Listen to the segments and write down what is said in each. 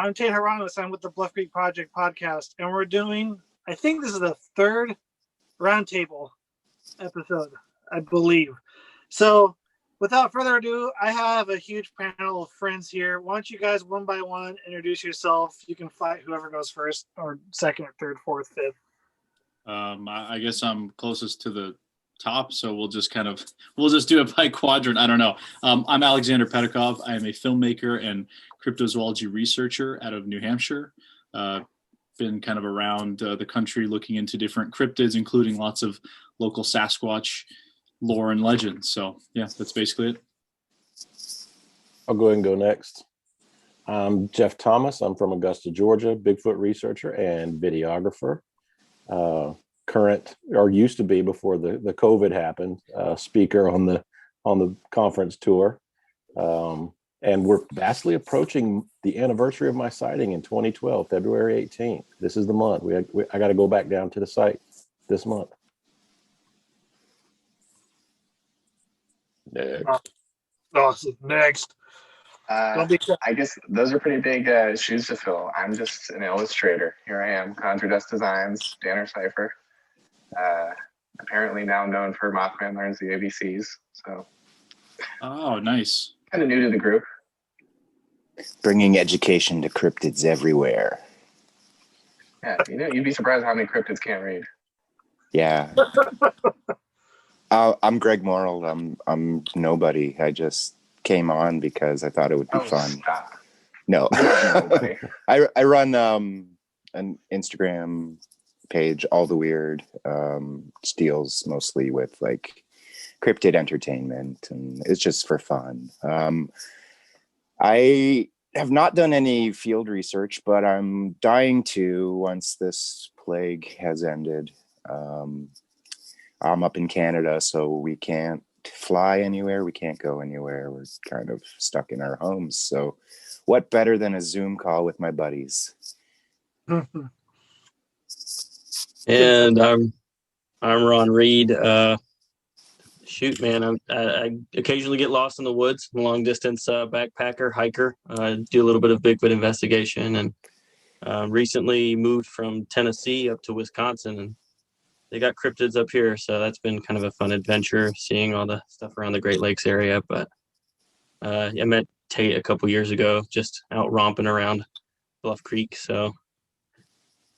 I'm Tate Hieronymus. I'm with the Bluff Creek Project Podcast, and we're doing, I think this is the third Roundtable episode, I believe. So, without further ado, I have a huge panel of friends here. Why don't you guys, one by one, introduce yourself? You can fight whoever goes first, or second, or third, fourth, fifth. I guess I'm closest to the top, so we'll just do it by quadrant. I don't know. I'm Alexander Petikov. I am a filmmaker and cryptozoology researcher out of New Hampshire. Been kind of around the country looking into different cryptids, including lots of local Sasquatch lore and legends. So yeah, that's basically it. I'll go ahead and go next. I'm Jeff Thomas. I'm from Augusta, Georgia, Bigfoot researcher and videographer. Current, or used to be before the COVID happened, speaker on the conference tour. And we're vastly approaching the anniversary of my sighting in 2012, February 18th. This is the month. I got to go back down to the site this month. Next. Awesome. Next. I guess those are pretty big shoes to fill. I'm just an illustrator. Here I am, Conjure Dust Designs, Danner Cipher. Apparently now known for Mothman Learns the ABCs. So. Oh, nice. Kind of new to the group. Bringing education to cryptids everywhere. Yeah, you'd be surprised how many cryptids can't read. Yeah. I'm Greg Morrill. I'm nobody. I just came on because I thought it would be fun. Stop. No. I run an Instagram page, All the Weird, deals mostly with like cryptid entertainment, and it's just for fun. I have not done any field research, but I'm dying to once this plague has ended. I'm up in Canada, so we can't fly anywhere. We can't go anywhere. We're kind of stuck in our homes. So what better than a Zoom call with my buddies? And I'm Ron Reed. Shoot, man, I occasionally get lost in the woods. I'm a long distance backpacker, hiker. Do a little bit of Bigfoot investigation, and recently moved from Tennessee up to Wisconsin, and they got cryptids up here, so that's been kind of a fun adventure, seeing all the stuff around the Great Lakes area. But I met Tate a couple years ago, just out romping around Bluff Creek, so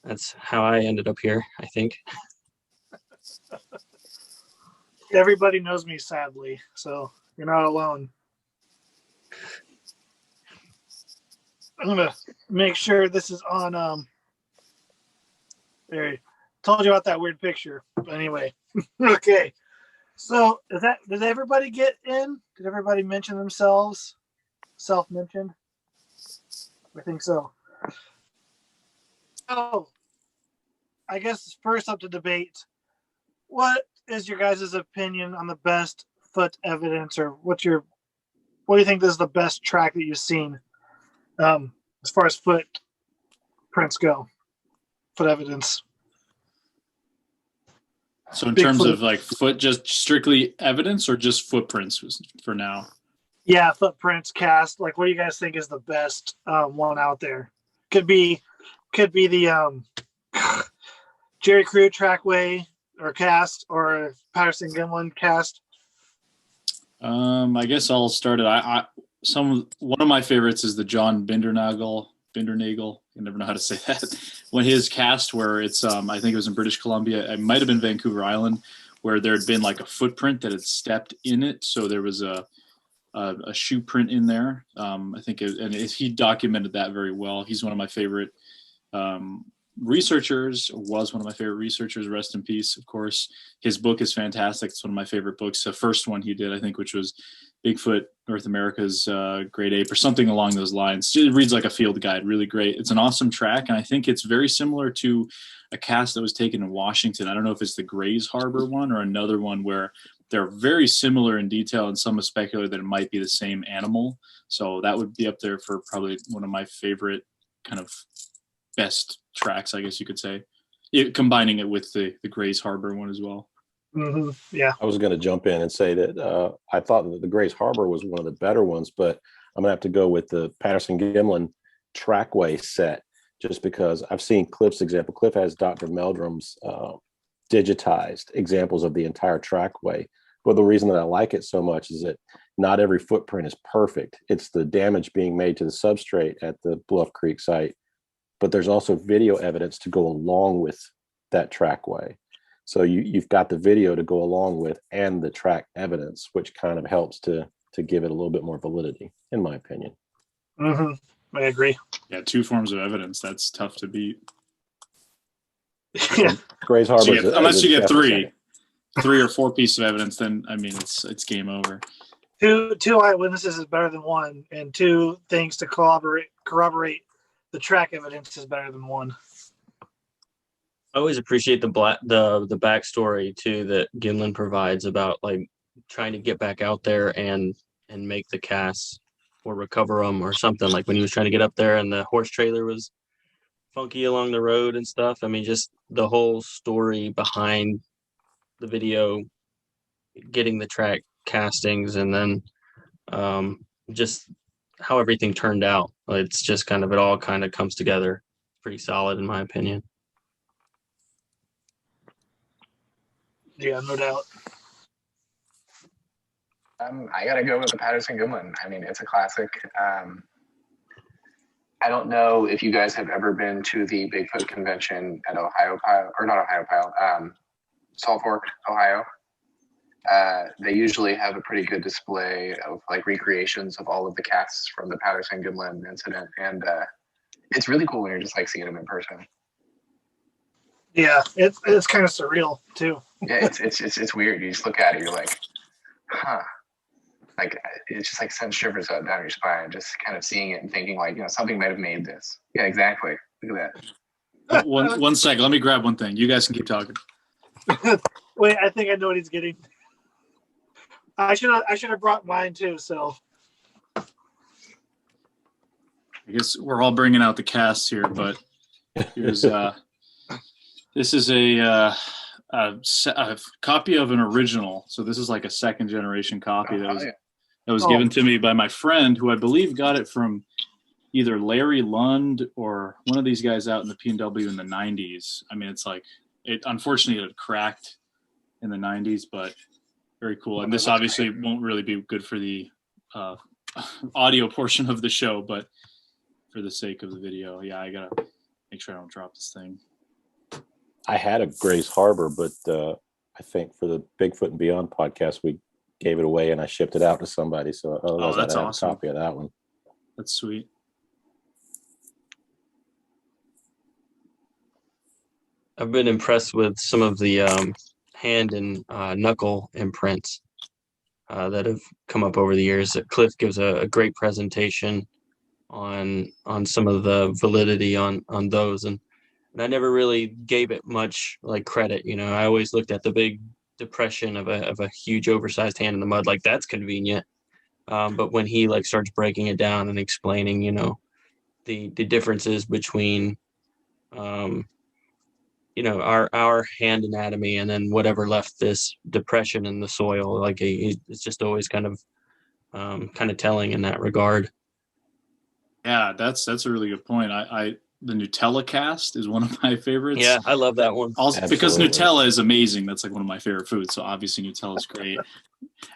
that's how I ended up here, I think. Everybody knows me, sadly, so you're not alone. I'm gonna make sure this is on. There, told you about that weird picture. But anyway, okay. So did everybody get in? Did everybody mention themselves? Self-mentioned? I think so. Oh, I guess first up to debate. What is your guys' opinion on the best foot evidence, or what do you think is the best track that you've seen as far as footprints go? Foot evidence. So in terms of like foot, just strictly evidence, or just footprints for now? Yeah, footprints, cast. Like, what do you guys think is the best one out there? Could be the Jerry Crew trackway or cast, or Patterson Gimlin cast. I guess I'll start it. One of my favorites is the John Bindernagel. I never know how to say that. When his cast, where it's I think it was in British Columbia, it might have been Vancouver Island, where there had been like a footprint that had stepped in it, so there was a shoe print in there. I think, he documented that very well. He's one of my favorite researchers. Was one of my favorite researchers. Rest in peace, of course. His book is fantastic. It's one of my favorite books. The first one he did, I think, which was Bigfoot North America's Great Ape, or something along those lines. It reads like a field guide. Really great. It's an awesome track, and I think it's very similar to a cast that was taken in Washington. I don't know if it's the Grays Harbor one or another one, where they're very similar in detail, and some have speculated that it might be the same animal. So that would be up there for probably one of my favorite kind of best tracks, I guess you could say, combining it with the Grays Harbor one as well. Mm-hmm. Yeah, I was going to jump in and say that I thought that the Grays Harbor was one of the better ones, but I'm going to have to go with the Patterson Gimlin trackway set, just because I've seen Cliff's example. Cliff has Dr. Meldrum's digitized examples of the entire trackway. But the reason that I like it so much is that not every footprint is perfect. It's the damage being made to the substrate at the Bluff Creek site, but there's also video evidence to go along with that trackway. So you've got the video to go along with and the track evidence, which kind of helps to give it a little bit more validity, in my opinion. Mm-hmm. I agree. Yeah, 2 forms of evidence. That's tough to beat. Yeah. Grays Harbor, unless you get 3 or 4 pieces of evidence, then I mean it's game over. 2 eyewitnesses is better than 1, and 2 things to corroborate the track evidence is better than 1. I always appreciate the backstory too that Gimlin provides about like trying to get back out there and make the casts or recover them or something, like when he was trying to get up there and the horse trailer was funky along the road and stuff. I mean, just the whole story behind the video, getting the track castings, and then just how everything turned out. It's just kind of, it all kind of comes together pretty solid in my opinion. Yeah, no doubt. I gotta go with the Patterson Gimlin. I mean, it's a classic. I don't know if you guys have ever been to the Bigfoot convention at Salt Fork, Ohio. They usually have a pretty good display of like recreations of all of the casts from the Patterson Gimlin incident, and it's really cool when you're just like seeing them in person. Yeah, it's kind of surreal too. Yeah, it's weird. You just look at it, you're like, huh. Like it's just like sends shivers down your spine, just kind of seeing it and thinking like, something might have made this. Yeah, exactly. Look at that. One second. Let me grab one thing. You guys can keep talking. Wait, I think I know what he's getting. I should have brought mine too. So I guess we're all bringing out the cast here, but here's this is a copy of an original. So this is like a 2nd generation copy that was given to me by my friend, who I believe got it from either Larry Lund or one of these guys out in the P&W in the 90s. I mean, it's like, unfortunately it had cracked in the 90s, but very cool. And this obviously won't really be good for the audio portion of the show, but for the sake of the video, yeah, I gotta make sure I don't drop this thing. I had a Grays Harbor, but I think for the Bigfoot and Beyond podcast, we gave it away and I shipped it out to somebody. So that's I have awesome. A copy of that one. That's sweet. I've been impressed with some of the hand and knuckle imprints that have come up over the years. Cliff gives a great presentation on some of the validity on those, and I never really gave it much like credit. I always looked at the big depression of a huge oversized hand in the mud, like that's convenient. But when he like starts breaking it down and explaining, the differences between our hand anatomy and then whatever left this depression in the soil, like it's just always kind of telling in that regard. Yeah, that's a really good point. The Nutella cast is one of my favorites. Yeah, I love that one. Also, because Nutella is amazing. That's like one of my favorite foods. So obviously Nutella is great.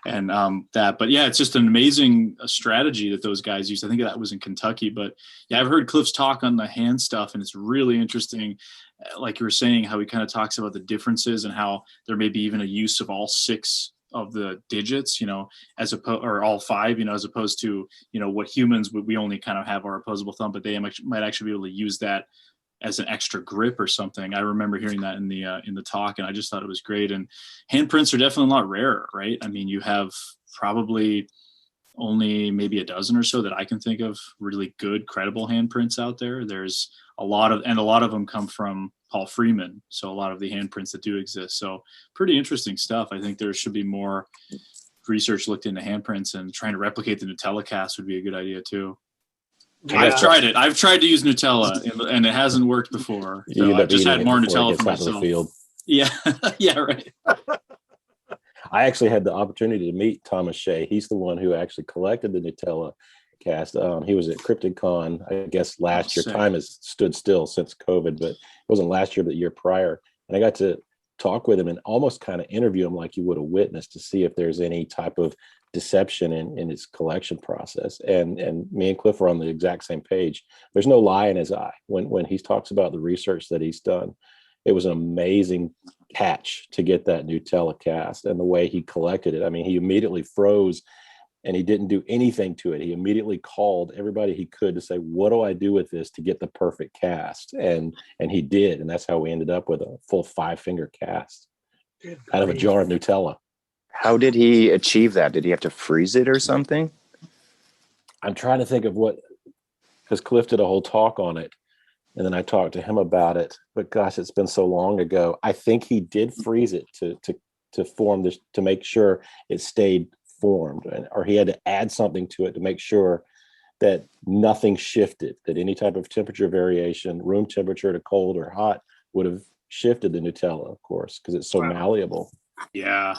And but yeah, it's just an amazing strategy that those guys use. I think that was in Kentucky, but yeah, I've heard Cliff's talk on the hand stuff, and it's really interesting. Like you were saying, how he kind of talks about the differences and how there may be even a use of all 6 of the digits, as opposed, or all 5, as opposed to, what humans would, we only kind of have our opposable thumb, but they might actually be able to use that as an extra grip or something. I remember hearing that in the talk, and I just thought it was great. And handprints are definitely a lot rarer, right? I mean, you have probably only maybe a dozen or so that I can think of really good, credible handprints out there. There's a lot of them come from Paul Freeman. So a lot of the handprints that do exist. So pretty interesting stuff. I think there should be more research looked into handprints, and trying to replicate the Nutella cast would be a good idea too. Yeah. I've tried it. I've tried to use Nutella and it hasn't worked before. So I've just had more Nutella for myself. Yeah. Yeah. Right. I actually had the opportunity to meet Thomas Shea. He's the one who actually collected the Nutella cast. He was at CryptidCon, I guess last year. Sick. Time has stood still since COVID, but it wasn't last year, but the year prior. And I got to talk with him and almost kind of interview him like you would a witness to see if there's any type of deception in his collection process. And me and Cliff are on the exact same page. There's no lie in his eye when he talks about the research that he's done. It was an amazing catch to get that Nutella cast, and the way he collected it. I mean, he immediately froze and he didn't do anything to it. He immediately called everybody he could to say, what do I do with this to get the perfect cast? And he did. And that's how we ended up with a full 5-finger cast out of a jar of Nutella. How did he achieve that? Did he have to freeze it or something? I'm trying to think of what, because Cliff did a whole talk on it. And then I talked to him about it, but gosh, it's been so long ago. I think he did freeze it to form this, to make sure it stayed formed, or he had to add something to it to make sure that nothing shifted, that any type of temperature variation, room temperature to cold or hot, would have shifted the Nutella, of course, because it's so malleable. Yeah.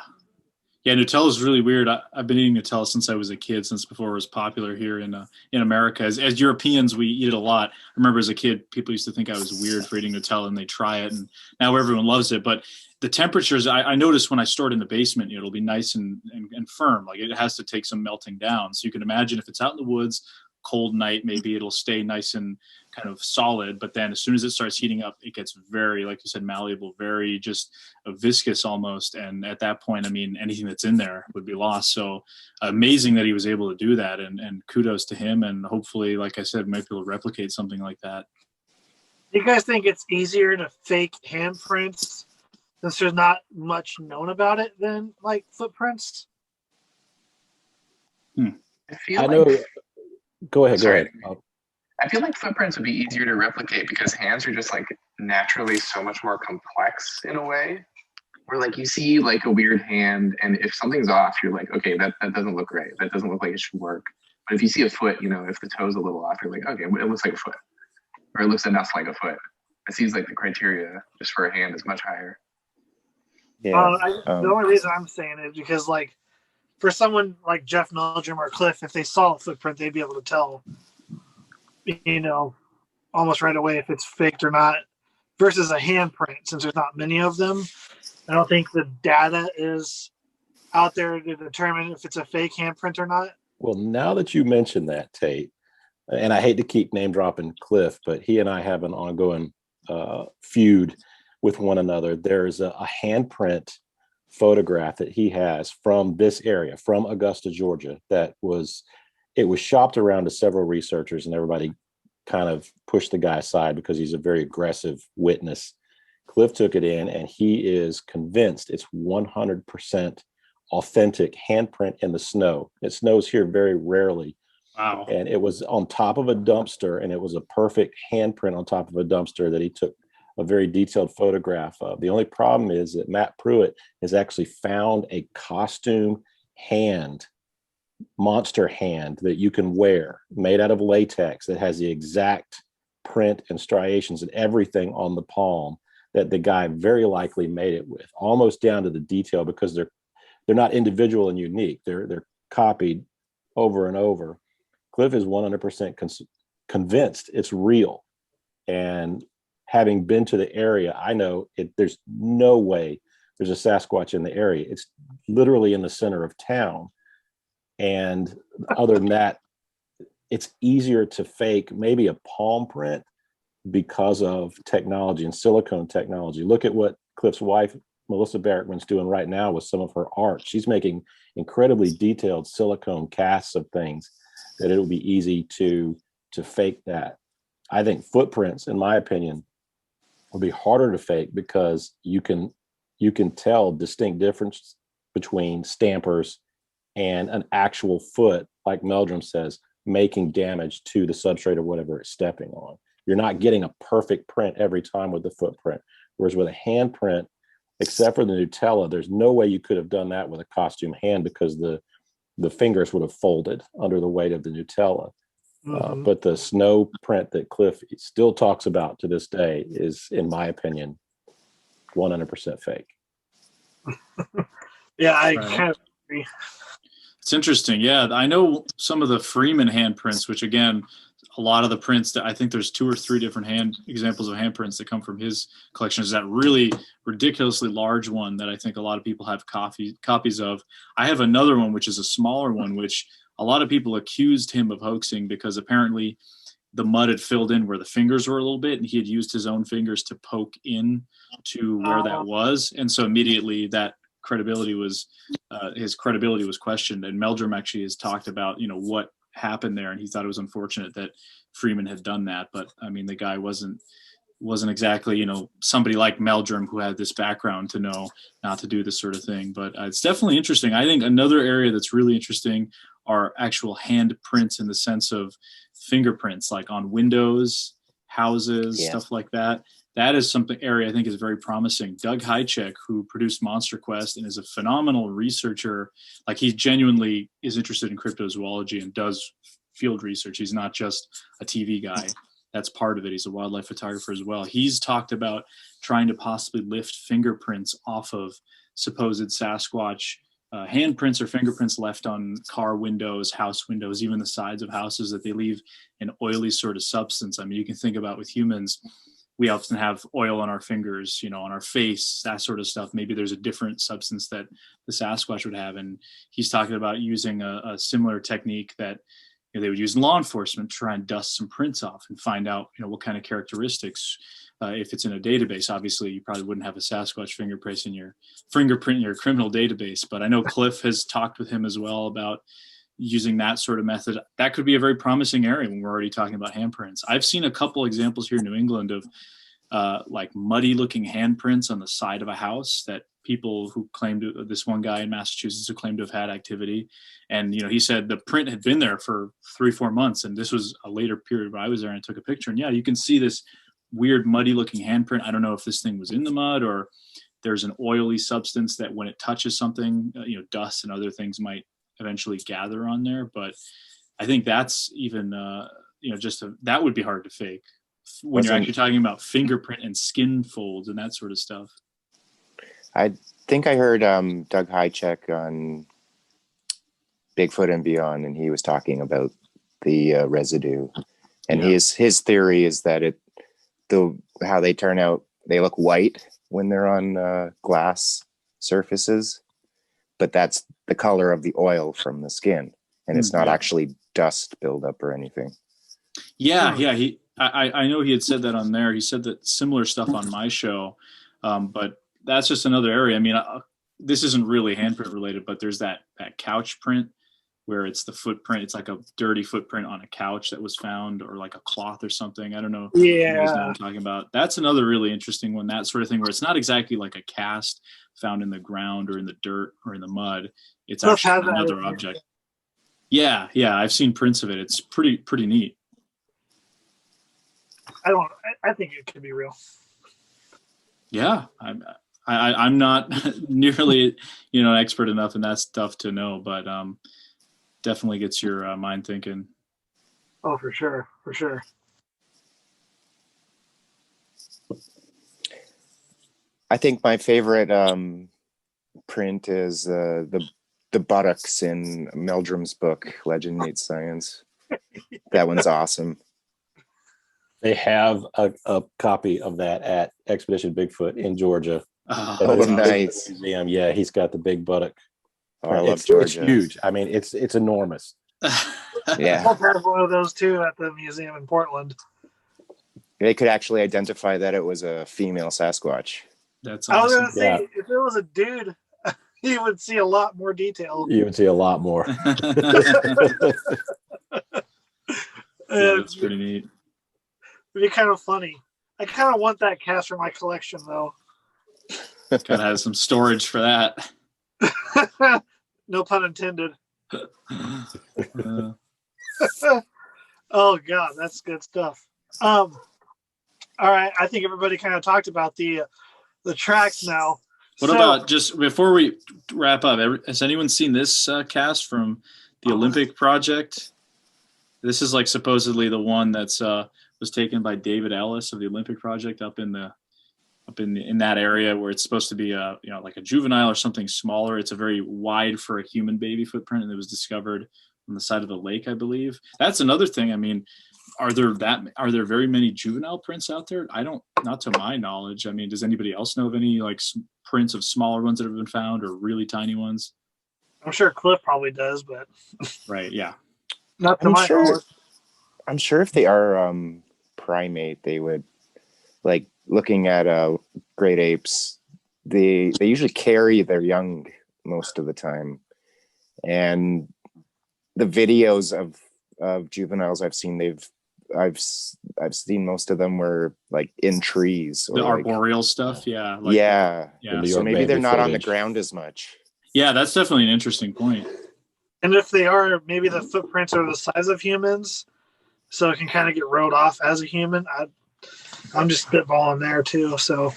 Yeah, Nutella is really weird. I've been eating Nutella since I was a kid, since before it was popular here in America. As Europeans, we eat it a lot. I remember as a kid, people used to think I was weird for eating Nutella, and they try it, and now everyone loves it. But the temperatures, I noticed when I store it in the basement, it'll be nice and firm. Like it has to take some melting down. So you can imagine if it's out in the woods, cold night, maybe it'll stay nice and kind of solid. But then as soon as it starts heating up, it gets very, like you said, malleable, very just viscous almost. And at that point, I mean, anything that's in there would be lost. So amazing that he was able to do that, and kudos to him. And hopefully, like I said, might be able to replicate something like that. Do you guys think it's easier to fake handprints since there's not much known about it than like footprints? I know. Go ahead. Sorry. I feel like footprints would be easier to replicate because hands are just like naturally so much more complex in a way. Where like you see like a weird hand, and if something's off, you're like, okay, that doesn't look right. That doesn't look like it should work. But if you see a foot, you know, if the toe's a little off, you're like, okay, it looks like a foot, or it looks enough like a foot. It seems like the criteria just for a hand is much higher. Yeah. The only reason I'm saying it is because, like, for someone like Jeff Meldrum or Cliff, if they saw a footprint, they'd be able to tell, you know, almost right away if it's faked or not, versus a handprint, since there's not many of them. I don't think the data is out there to determine if it's a fake handprint or not. Well, now that you mention that, Tate, and I hate to keep name dropping Cliff, but he and I have an ongoing feud with one another. There's a handprint photograph that he has from this area, from Augusta, Georgia, it was shopped around to several researchers, and everybody kind of pushed the guy aside because he's a very aggressive witness. Cliff took it in, and he is convinced it's 100% authentic handprint in the snow. It snows here very rarely. Wow. And it was on top of a dumpster, and it was a perfect handprint on top of a dumpster that he took a very detailed photograph of. The only problem is that Matt Pruitt has actually found a costume hand, monster hand, that you can wear, made out of latex, that has the exact print and striations and everything on the palm that the guy very likely made it with, almost down to the detail, because they're not individual and unique. They're copied over and over. Cliff is 100% convinced it's real. And having been to the area, I know there's no way there's a Sasquatch in the area. It's literally in the center of town. And other than that, it's easier to fake maybe a palm print because of technology and silicone technology. Look at what Cliff's wife, Melissa Barrickman's, doing right now with some of her art. She's making incredibly detailed silicone casts of things that it'll be easy to fake that. I think footprints, in my opinion, will be harder to fake because you can tell distinct difference between stampers and an actual foot, like Meldrum says, making damage to the substrate or whatever it's stepping on. You're not getting a perfect print every time with the footprint. Whereas with a handprint, except for the Nutella, there's no way you could have done that with a costume hand because the fingers would have folded under the weight of the Nutella. Mm-hmm. But the snow print that Cliff still talks about to this day is, in my opinion, 100% fake. Yeah, I kind of agree. It's interesting. Yeah, I know some of the Freeman handprints, which again, a lot of the prints that I think there's 2 or 3 different examples of handprints that come from his collection. Is that really ridiculously large one that I think a lot of people have copies of. I have another one, which is a smaller one, which a lot of people accused him of hoaxing because apparently the mud had filled in where the fingers were a little bit, and he had used his own fingers to poke in to where that was. And so immediately that his credibility was questioned. And Meldrum actually has talked about, what happened there, and he thought it was unfortunate that Freeman had done that. But I mean, the guy wasn't exactly, somebody like Meldrum who had this background to know not to do this sort of thing. But it's definitely interesting. I think another area that's really interesting are actual handprints in the sense of fingerprints, like on windows, houses, stuff like that. That is something area I think is very promising. Doug Hychek, who produced Monster Quest and is a phenomenal researcher, like he genuinely is interested in cryptozoology and does field research. He's not just a TV guy. That's part of it. He's a wildlife photographer as well. He's talked about trying to possibly lift fingerprints off of supposed Sasquatch handprints or fingerprints left on car windows, house windows, even the sides of houses, that they leave an oily sort of substance. I mean, you can think about with humans, we often have oil on our fingers, on our face, that sort of stuff. Maybe there's a different substance that the Sasquatch would have. And he's talking about using a similar technique that they would use in law enforcement to try and dust some prints off and find out, what kind of characteristics. If it's in a database, obviously you probably wouldn't have a Sasquatch fingerprint in your criminal database. But I know Cliff has talked with him as well about using that sort of method. That could be a very promising area when we're already talking about handprints. I've seen a couple examples here in New England of like muddy looking handprints on the side of a house that people who claimed to, this one guy in Massachusetts who claimed to have had activity. And, he said the print had been there for 3-4 months. And this was a later period where I was there and I took a picture. And yeah, you can see this weird muddy looking handprint. I don't know if this thing was in the mud or there's an oily substance that when it touches something, dust and other things might eventually gather on there. But I think that's even, that would be hard to fake when you're actually talking about fingerprint and skin folds and that sort of stuff. I think I heard Doug Hychek on Bigfoot and Beyond, and he was talking about the residue. And his theory is that how they turn out, they look white when they're on glass surfaces, but that's the color of the oil from the skin, and it's not actually dust buildup or anything. Yeah. I know he had said that on there. He said that similar stuff on my show, but that's just another area. I mean, this isn't really handprint related, but there's that couch print where it's the footprint. It's like a dirty footprint on a couch that was found, or like a cloth or something. I don't know. If you guys know what I'm talking about. That's another really interesting one. That sort of thing where it's not exactly like a cast found in the ground or in the dirt or in the mud. It's actually another object. Yeah. I've seen prints of it. It's pretty neat. I think it could be real. Yeah, I'm not nearly expert enough in that stuff to know, but definitely gets your mind thinking. Oh, for sure. I think my favorite print is the buttocks in Meldrum's book, Legend Meets Science. That one's awesome. They have a copy of that at Expedition Bigfoot in Georgia. Oh, nice. Museum. Yeah, he's got the big buttock. Oh, I love Georgia. It's huge. I mean, it's enormous. Yeah. I've had one of those too at the museum in Portland. They could actually identify that it was a female Sasquatch. That's awesome. I was going to say, if it was a dude, you would see a lot more detail. You would see a lot more. That's pretty neat. It'd be kind of funny. I kind of want that cast for my collection, though. Gotta have some storage for that. No pun intended. Oh God, that's good stuff. All right, I think everybody kind of talked about the tracks now. What about, just before we wrap up, has anyone seen this cast from the Olympic Project? This is like supposedly the one that's was taken by David Ellis of the Olympic Project up in the up in that area where it's supposed to be like a juvenile or something smaller. It's a very wide for a human baby footprint, and it was discovered on the side of the lake, I believe. That's another thing. I mean, are there very many juvenile prints out there? Not to my knowledge. I mean, does anybody else know of any like prints of smaller ones that have been found or really tiny ones? I'm sure Cliff probably does, but right, yeah. Not to my knowledge. I'm sure if they are primate, they would, like, looking at great apes, they usually carry their young most of the time, and the videos of juveniles I've seen, I've seen most of them were like in trees, or the like, arboreal stuff. Yeah. Yeah. So maybe they're not on the footage. ground as much. Yeah, that's definitely an interesting point. And if they are, maybe the footprints are the size of humans, so it can kind of get rode off as a human. I'm just spitballing there too. So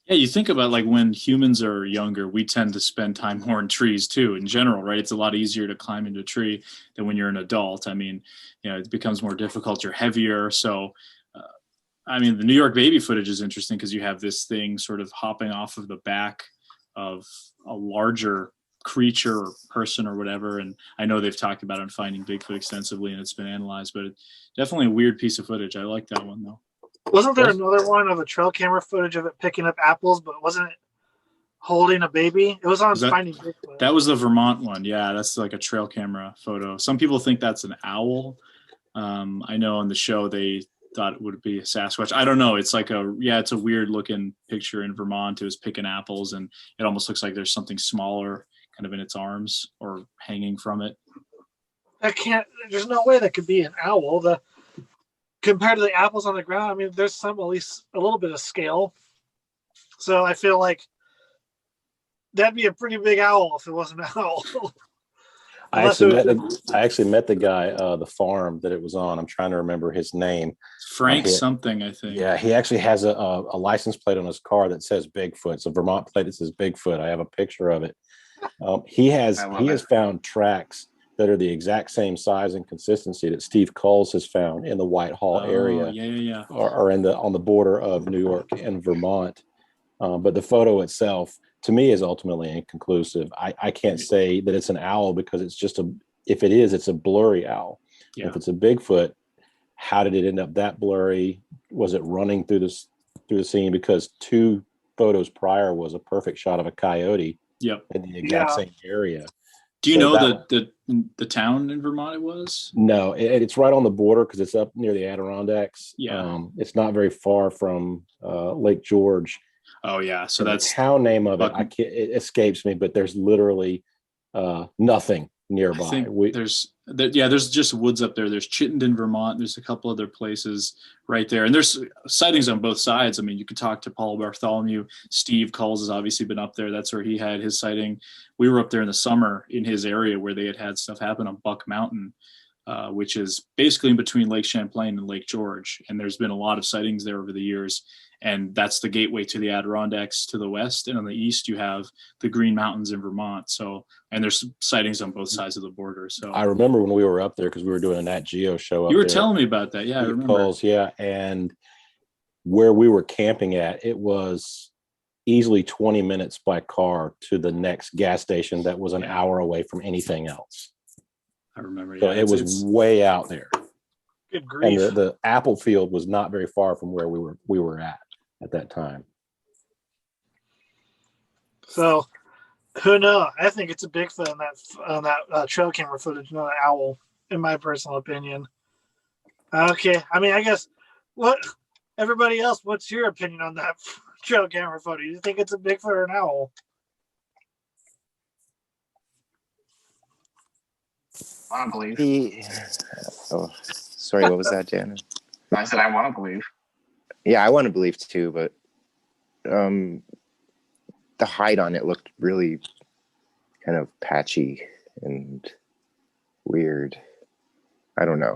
yeah, you think about like when humans are younger, we tend to spend time more in trees too, in general, right? It's a lot easier to climb into a tree than when you're an adult. I mean, it becomes more difficult. You're heavier. So, I mean, the New York baby footage is interesting because you have this thing sort of hopping off of the back of a larger creature or person or whatever. And I know they've talked about it and finding Bigfoot extensively, and it's been analyzed, but it's definitely a weird piece of footage. I like that one though. Wasn't there another one of a trail camera footage of it picking up apples, but wasn't it holding a baby? It was on Finding Bigfoot. That was the Vermont one. Yeah, that's like a trail camera photo. Some people think that's an owl. I know on the show they thought it would be a Sasquatch. I don't know. It's like it's a weird looking picture in Vermont. It was picking apples, and it almost looks like there's something smaller kind of in its arms or hanging from it. There's no way that could be an owl. Compared to the apples on the ground, I mean, there's at least a little bit of scale. So I feel like that'd be a pretty big owl if it wasn't an owl. I actually met the guy, the farm that it was on. I'm trying to remember his name. Frank something, I think. Yeah, he actually has a license plate on his car that says Bigfoot. It's a Vermont plate that says Bigfoot. I have a picture of it. He has found tracks that are the exact same size and consistency that Steve Coles has found in the Whitehall area. Yeah. Or on the border of New York and Vermont. But the photo itself, to me, is ultimately inconclusive. I can't say that it's an owl because it's just if it is, it's a blurry owl. Yeah. If it's a Bigfoot, how did it end up that blurry? Was it running through the scene? Because 2 photos prior was a perfect shot of a coyote. Yep. In the exact same area. Do you know the town in Vermont it was? No, it's right on the border because it's up near the Adirondacks. Yeah. It's not very far from Lake George. Oh yeah, so that's the town name of it. It escapes me, but there's literally nothing nearby. I think there's just woods up there. There's Chittenden, Vermont. There's a couple other places right there, and there's sightings on both sides. I mean, you could talk to Paul Bartholomew. Steve Coles has obviously been up there. That's where he had his sighting. We were up there in the summer in his area where they had stuff happen on Buck Mountain, which is basically in between Lake Champlain and Lake George. And there's been a lot of sightings there over the years. And that's the gateway to the Adirondacks to the west. And on the east, you have the Green Mountains in Vermont. So, and there's sightings on both sides of the border. So I remember when we were up there because we were doing a Nat Geo show. You were telling me about that. Yeah, I remember. And where we were camping at, it was easily 20 minutes by car to the next gas station that was an hour away from anything else. I remember. So it was way out there. Good grief. And the apple field was not very far from where we were at that time. So who knows? I think it's a Bigfoot on that trail camera footage, not an owl, in my personal opinion. Okay, I mean, I guess everybody else, what's your opinion on that trail camera photo? Do you think it's a Bigfoot or an owl? I want to believe. Sorry, what was that, Jan? I said I want to believe. Yeah, I want to believe too, but the hide on it looked really kind of patchy and weird. I don't know.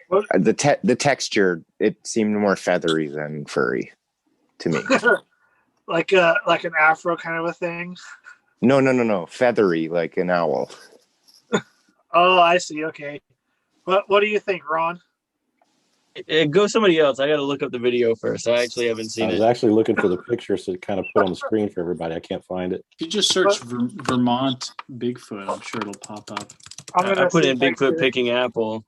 What? The texture, it seemed more feathery than furry to me. like an afro kind of a thing? No. Feathery, like an owl. Oh, I see. Okay. What do you think, Ron? Go somebody else. I got to look up the video first. I actually haven't seen I was it. actually looking for the picture to kind of put on the screen for everybody. I can't find it. If you just search Vermont Bigfoot, I'm sure it'll pop up. I put in Bigfoot picking apple.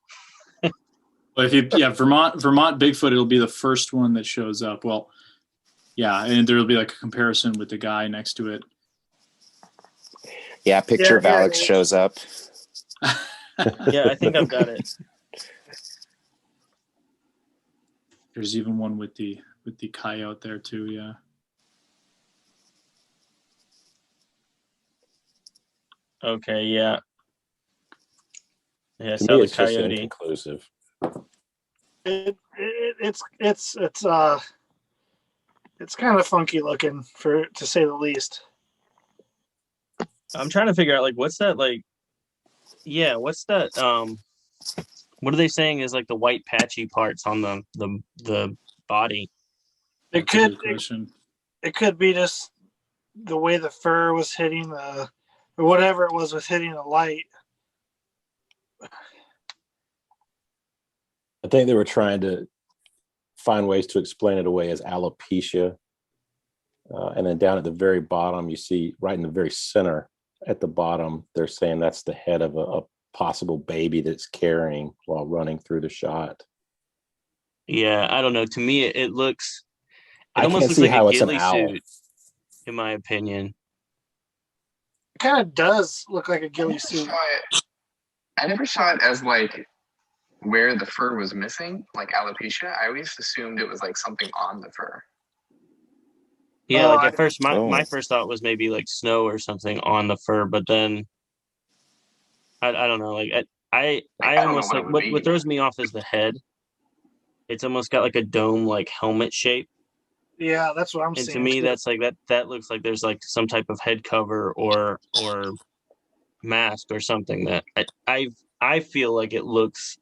But Vermont Bigfoot, it'll be the first one that shows up. Well, yeah, and there'll be like a comparison with the guy next to it. Yeah, picture of Alex shows up. Yeah, I think I've got it. There's even one with the coyote there too. Yeah. Okay. Yeah. Yeah. To Saw me, the it's just coyote. inconclusive. It's kind of funky looking, to say the least. I'm trying to figure out like what's that like. Yeah. What's that? What are they saying is like the white patchy parts on the body? It could be just the way the fur was hitting or whatever it was hitting the light. I think they were trying to find ways to explain it away as alopecia. And then down at the very bottom, you see right in the very center at the bottom, they're saying that's the head of a possible baby that's carrying while running through the shot. Yeah, I don't know. To me, it looks. It I almost can't looks see like how a it's an ghillie owl. suit, in my opinion. It kind of does look like a ghillie suit. I never saw it as like where the fur was missing, like alopecia. I always assumed it was like something on the fur. Yeah, like at first, my first thought was maybe like snow or something on the fur, but then I don't know. Like I almost like what throws me off is the head. It's almost got like a dome like helmet shape. Yeah, that's what I'm saying. And to me, that's like that looks like there's like some type of head cover or mask or something that I feel like it looks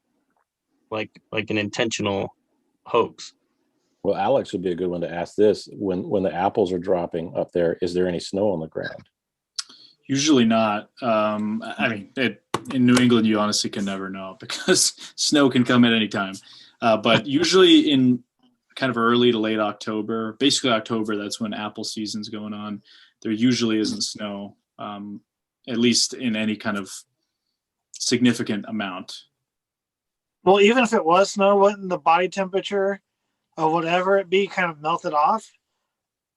like an intentional hoax. Well, Alex would be a good one to ask this. When the apples are dropping up there, is there any snow on the ground? Usually not. I mean, in New England, you honestly can never know because snow can come at any time. But usually in kind of early to late October, basically October, that's when apple season's going on. There usually isn't snow, at least in any kind of significant amount. Well, even if it was snow, wouldn't the body temperature or whatever it be kind of melted off?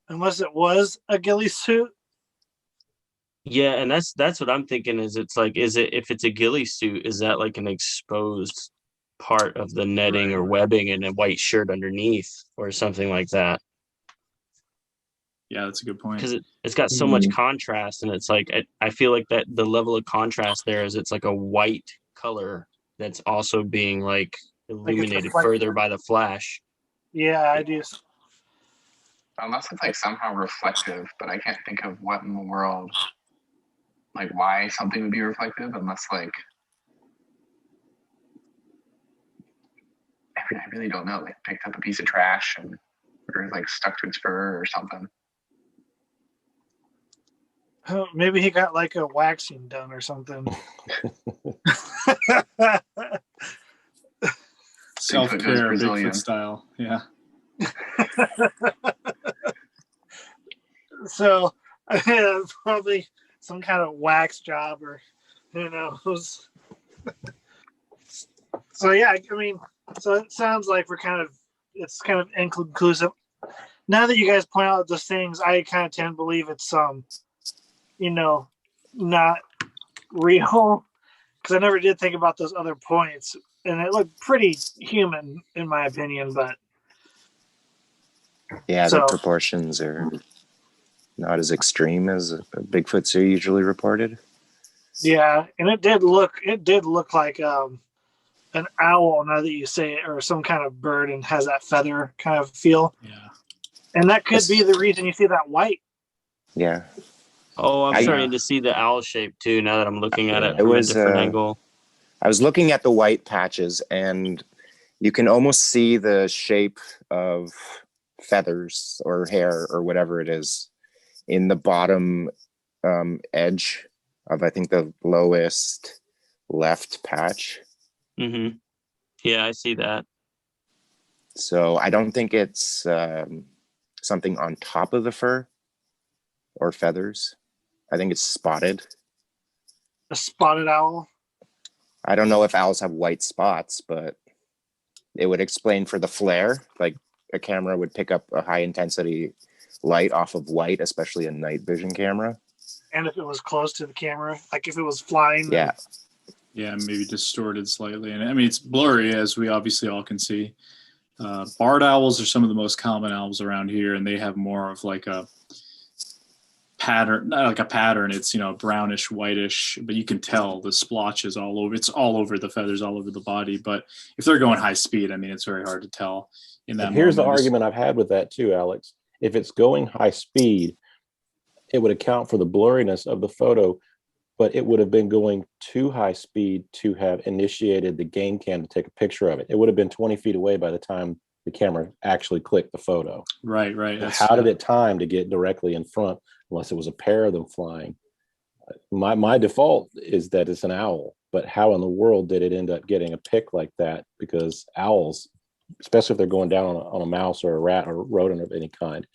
Unless it was a ghillie suit. Yeah, and that's what I'm thinking is if it's a ghillie suit, is that like an exposed part of the netting or webbing and a white shirt underneath or something like that? Yeah, that's a good point. Because it's got so much contrast, and it's like I feel like that the level of contrast there is it's like a white color that's also being like illuminated further by the flash. Yeah, I do. Unless it's like somehow reflective, but I can't think of what in the world, like why something would be reflective unless like, I really don't know, like picked up a piece of trash and or like stuck to its fur or something. Oh, maybe he got like a waxing done or something. Self-care, Bigfoot style. Yeah. So probably some kind of wax job or who knows. So yeah, I mean, so it sounds like it's kind of inconclusive. Now that you guys point out those things, I kind of tend to believe it's not real, because I never did think about those other points, and it looked pretty human in my opinion. But yeah, the proportions are not as extreme as Bigfoots are usually reported. Yeah, and it did look like an owl, now that you say it, or some kind of bird, and has that feather kind of feel. Yeah, and that could be the reason you see that white. Yeah. Oh, I'm starting to see the owl shape too now that I'm looking at it from a different angle. I was looking at the white patches, and you can almost see the shape of feathers or hair or whatever it is in the bottom edge of, I think, the lowest left patch. Mm-hmm. Yeah, I see that. So I don't think it's something on top of the fur or feathers. I think it's spotted. A spotted owl. I don't know if owls have white spots, but it would explain for the flare. Like a camera would pick up a high intensity light off of white, especially a night vision camera. And if it was close to the camera, like if it was flying. Yeah. Yeah, maybe distorted slightly. And I mean, it's blurry, as we obviously all can see. Barred owls are some of the most common owls around here, and they have more of like a pattern, not like a pattern. It's, you know, brownish, whitish, but you can tell the splotches all over. It's all over the feathers, all over the body. But if they're going high speed, I mean, it's very hard to tell in that. And here's the moment. argument I've had with that too, Alex. If it's going high speed, it would account for the blurriness of the photo, but it would have been going too high speed to have initiated the game cam to take a picture of it. It would have been 20 feet away by the time the camera actually clicked the photo. Right. How did it time to get directly in front, unless it was a pair of them flying? My default is that it's an owl, but how in the world did it end up getting a pic like that? Because owls, especially if they're going down on a mouse or a rat or rodent of any kind,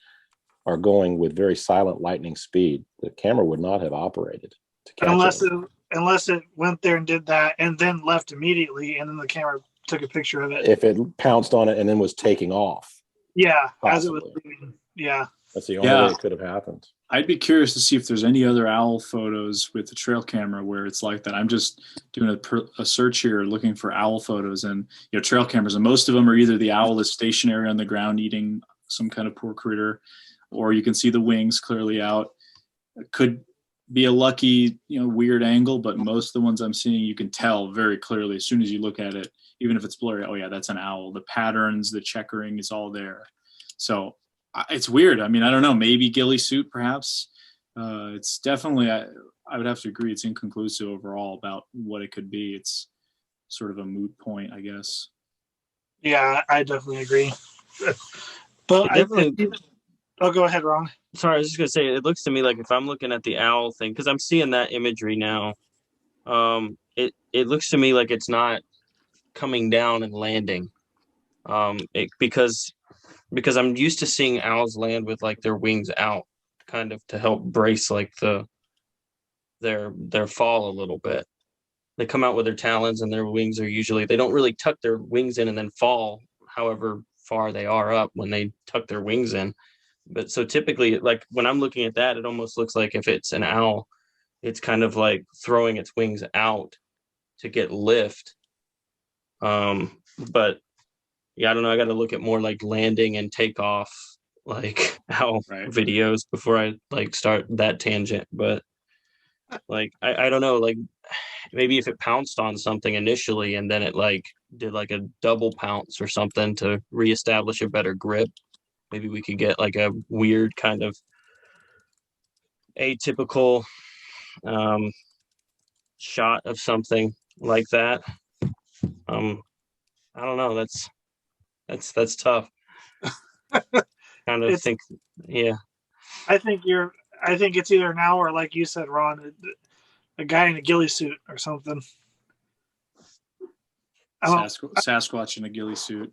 are going with very silent lightning speed. The camera would not have operated to catch unless it went there and did that and then left immediately, and then the camera took a picture of it. If it pounced on it and then was taking off. Yeah, possibly. as it was leaving. Yeah. That's the only way it could have happened. I'd be curious to see if there's any other owl photos with the trail camera where it's like that. I'm just doing a search here looking for owl photos, and, you know, trail cameras, and most of them are either the owl is stationary on the ground eating some kind of poor critter, or you can see the wings clearly out. It could be a lucky, you know, weird angle, but most of the ones I'm seeing, you can tell very clearly as soon as you look at it, even if it's blurry. Oh yeah, that's an owl. The patterns, the checkering is all there. So it's weird. I mean, I don't know, maybe ghillie suit perhaps. It's definitely, I would have to agree, it's inconclusive overall about what it could be. It's sort of a moot point, I guess. Yeah, I definitely agree. But oh, go ahead, Ron. Sorry, I was just gonna say, it looks to me like if I'm looking at the owl thing, because I'm seeing that imagery now, it looks to me like it's not coming down and landing, because I'm used to seeing owls land with like their wings out, kind of to help brace like their fall a little bit. They come out with their talons, and their wings are usually, they don't really tuck their wings in and then fall however far they are up when they tuck their wings in. But so typically, like when I'm looking at that, it almost looks like if it's an owl, it's kind of like throwing its wings out to get lift. But yeah, I don't know. I got to look at more like landing and takeoff, like owl videos before I like start that tangent. But like, I don't know, like maybe if it pounced on something initially and then it like did like a double pounce or something to reestablish a better grip, maybe we could get like a weird kind of atypical shot of something like that. I don't know. That's tough. Kind of think, yeah. I think it's either an owl or, like you said, Ron, a guy in a ghillie suit or something. Sasquatch in a ghillie suit.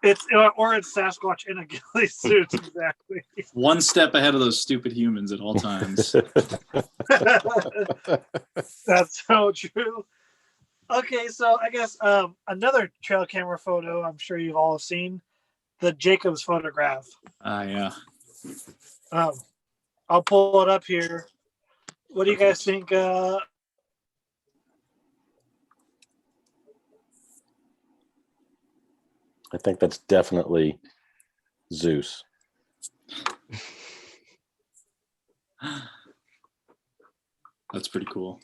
It's Sasquatch in a ghillie suit, exactly. One step ahead of those stupid humans at all times. That's so true. Okay, so I guess another trail camera photo I'm sure you've all seen, the Jacobs photograph. Yeah. I'll pull it up here. What do you guys think? I think that's definitely Zeus. That's pretty cool.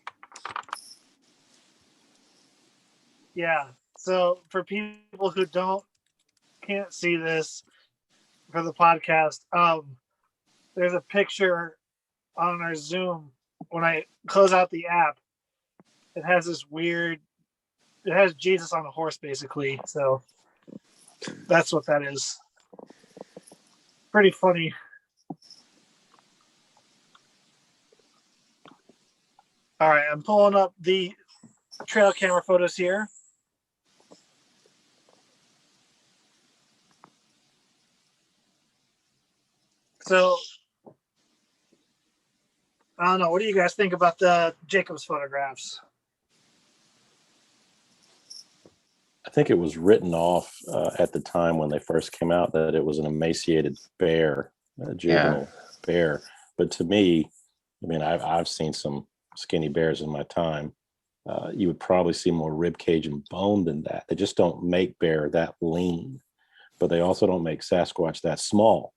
Yeah. So for people who can't see this for the podcast, there's a picture on our Zoom. When I close out the app, it has it has Jesus on a horse, basically. So that's what that is. Pretty funny. All right, I'm pulling up the trail camera photos here. So I don't know. What do you guys think about the Jacobs photographs? I think it was written off at the time when they first came out that it was an emaciated bear, a juvenile bear. But to me, I mean, I've seen some skinny bears in my time. You would probably see more rib cage and bone than that. They just don't make bear that lean, but they also don't make Sasquatch that small.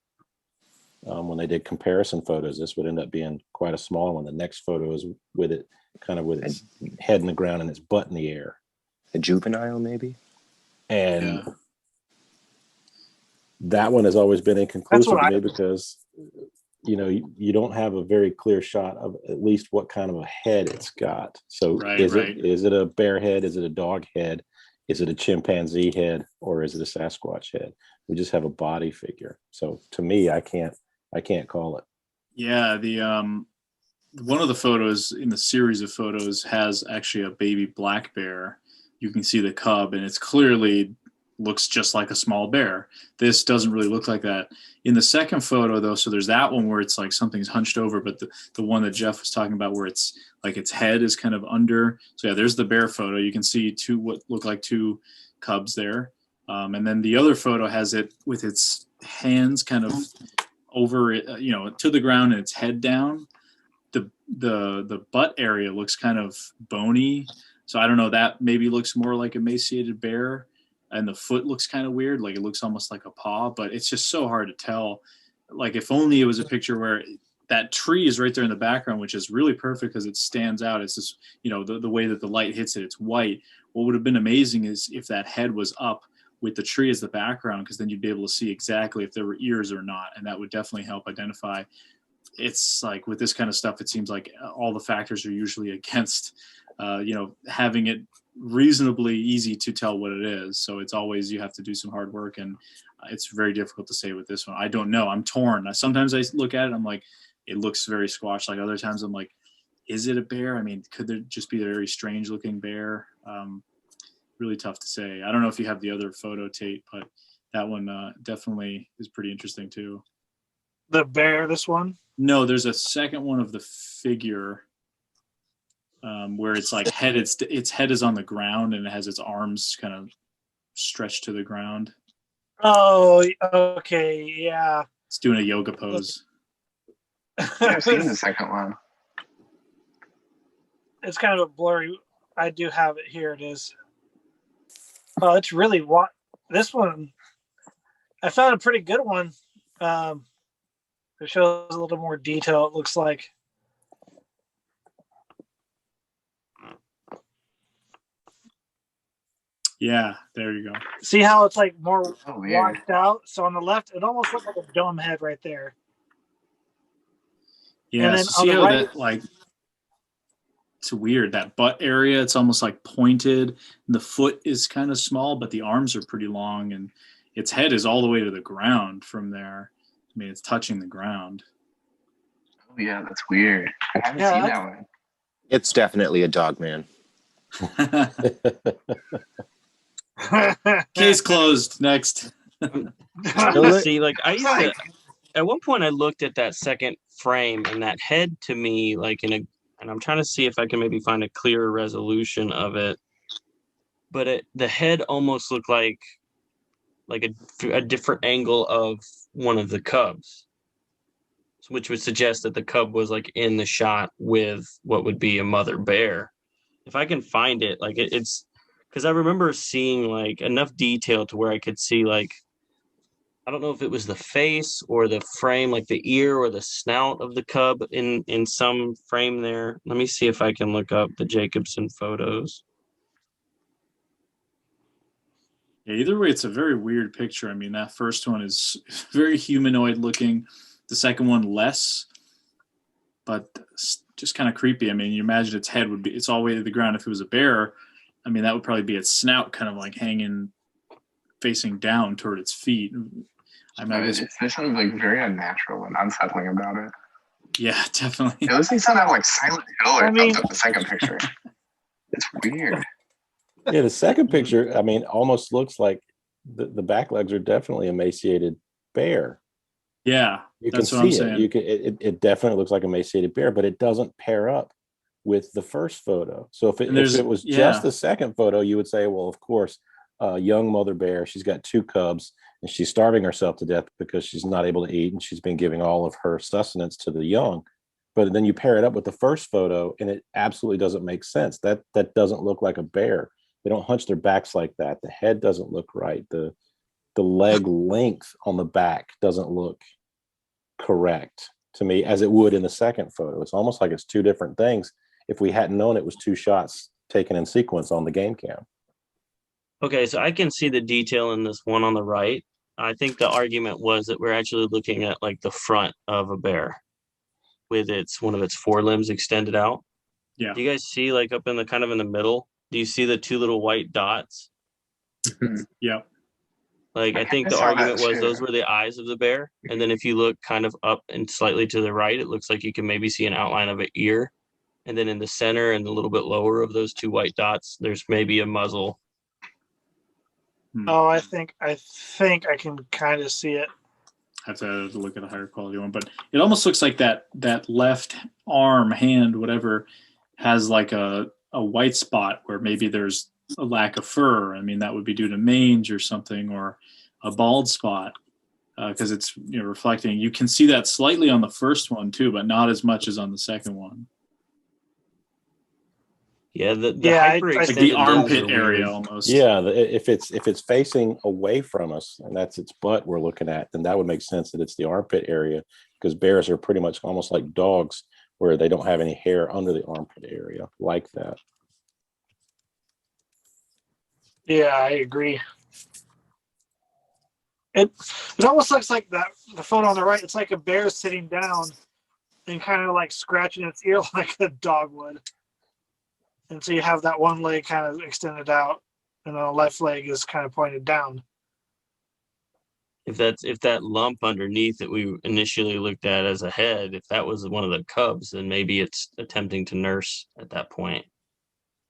When they did comparison photos, this would end up being quite a small one. The next photo is with it kind of with its head in the ground and its butt in the air. A juvenile, maybe? And that one has always been inconclusive to me because, you know, you don't have a very clear shot of at least what kind of a head it's got. So is it a bear head? Is it a dog head? Is it a chimpanzee head? Or is it a Sasquatch head? We just have a body figure. So to me, I can't call it. Yeah, the one of the photos in the series of photos has actually a baby black bear. You can see the cub, and it's clearly looks just like a small bear. This doesn't really look like that. In the second photo, though, so there's that one where it's like something's hunched over, but the one that Jeff was talking about where it's like its head is kind of under. So yeah, there's the bear photo. You can see what look like two cubs there. And then the other photo has it with its hands kind of over it, to the ground and its head down. The butt area looks kind of bony. So I don't know, that maybe looks more like emaciated bear, and the foot looks kind of weird. Like it looks almost like a paw, but it's just so hard to tell. Like if only it was a picture where that tree is right there in the background, which is really perfect because it stands out. It's just, the way that the light hits it, it's white. What would have been amazing is if that head was up with the tree as the background, because then you'd be able to see exactly if there were ears or not. And that would definitely help identify. It's like with this kind of stuff, it seems like all the factors are usually against, having it reasonably easy to tell what it is. So it's always, you have to do some hard work, and it's very difficult to say with this one. I don't know. I'm torn. Sometimes I look at it, I'm like, it looks very squash. Like other times I'm like, is it a bear? I mean, could there just be a very strange looking bear? Really tough to say. I don't know if you have the other photo, Tate, but that one definitely is pretty interesting too. The bear, this one? No, there's a second one of the figure where it's like its head is on the ground and it has its arms kind of stretched to the ground. Oh, okay, yeah. It's doing a yoga pose. I've seen the second one. It's kind of a blurry. I do have it. Here it is. Oh, it's really this one. I found a pretty good one. It shows a little more detail, it looks like. Yeah, there you go. See how it's like more washed out? So on the left, it almost looks like a dome head right there. Yeah, and then so see how right, that, like, it's weird. That butt area, it's almost like pointed. The foot is kind of small, but the arms are pretty long, and its head is all the way to the ground from there. I mean, it's touching the ground. Oh, yeah, that's weird. I haven't seen that one. It's definitely a dog man. Case closed. Next. See, like I used to, at one point I looked at that second frame, and that head to me, like and I'm trying to see if I can maybe find a clearer resolution of it. But the head almost looked like a different angle of one of the cubs, which would suggest that the cub was like in the shot with what would be a mother bear. If I can find it, like it's because I remember seeing like enough detail to where I could see, like, I don't know if it was the face or the frame, like the ear or the snout of the cub in some frame there. Let me see if I can look up the Jacobson photos. Yeah, either way, it's a very weird picture. I mean, that first one is very humanoid looking. The second one less, but just kind of creepy. I mean, you imagine its head it's all the way to the ground. If it was a bear, I mean, that would probably be its snout kind of like hanging, facing down toward its feet. I mean, there's something like very unnatural and unsettling about it. Yeah, definitely. It looks like something like Silent Hill or something, the second picture. It's weird. Yeah, the second picture, I mean, almost looks like the back legs are definitely emaciated bear. Yeah, You that's can what I'm see saying. it. You can. It definitely looks like a emaciated bear, but it doesn't pair up with the first photo. So if it was just the second photo, you would say, well, of course, young mother bear. She's got 2 cubs, and she's starving herself to death because she's not able to eat, and she's been giving all of her sustenance to the young. But then you pair it up with the first photo, and it absolutely doesn't make sense. That doesn't look like a bear. They don't hunch their backs like that. The head doesn't look right. The leg length on the back doesn't look correct to me as it would in the second photo. It's almost like it's 2 different things if we hadn't known it was 2 shots taken in sequence on the game cam. Okay, so I can see the detail in this one on the right. I think the argument was that we're actually looking at like the front of a bear with one of its forelimbs extended out. Yeah. Do you guys see like up in the kind of in the middle? Do you see the 2 little white dots? Yeah. Like I think the argument was those were the eyes of the bear. And then if you look kind of up and slightly to the right, it looks like you can maybe see an outline of an ear. And then in the center and a little bit lower of those 2 white dots, there's maybe a muzzle. Oh, I think I can kind of see it. I have to look at a higher quality one, but it almost looks like that left arm, hand, whatever, has like a white spot where maybe there's a lack of fur. I mean, that would be due to mange or something, or a bald spot, because it's reflecting. You can see that slightly on the first one too, but not as much as on the second one. Yeah, the like the armpit area almost. Yeah, if it's facing away from us and that's its butt we're looking at, then that would make sense that it's the armpit area, because bears are pretty much almost like dogs where they don't have any hair under the armpit area like that. Yeah, I agree. It almost looks like the photo on the right. It's like a bear sitting down and kind of like scratching its ear like a dog would. And so you have that one leg kind of extended out, and the left leg is kind of pointed down. If that lump underneath that we initially looked at as a head, if that was one of the cubs, then maybe it's attempting to nurse at that point.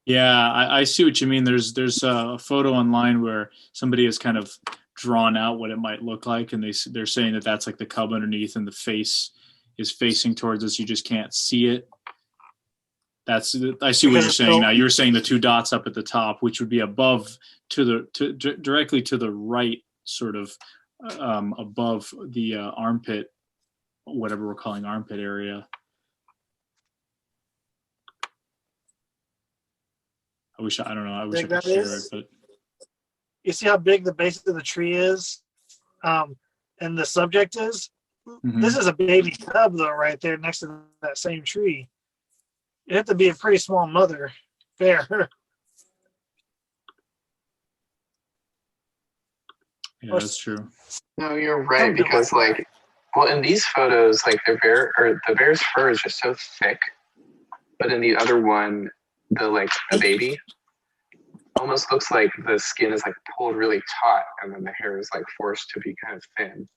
Yeah, I see what you mean. There's a photo online where somebody has kind of drawn out what it might look like, and they're saying that that's like the cub underneath, and the face is facing towards us. You just can't see it. I see what you're saying now. You were saying the 2 dots up at the top, which would be above directly to the right, sort of above the armpit, whatever we're calling armpit area. I wish I could share it, but you see how big the base of the tree is, and the subject is. Mm-hmm. This is a baby cub though, right there next to that same tree. You have to be a pretty small mother bear. Yeah, that's true. No, you're right, because in these photos, like the bear's fur is just so thick, but in the other one, the baby almost looks like the skin is like pulled really taut, and then the hair is like forced to be kind of thin.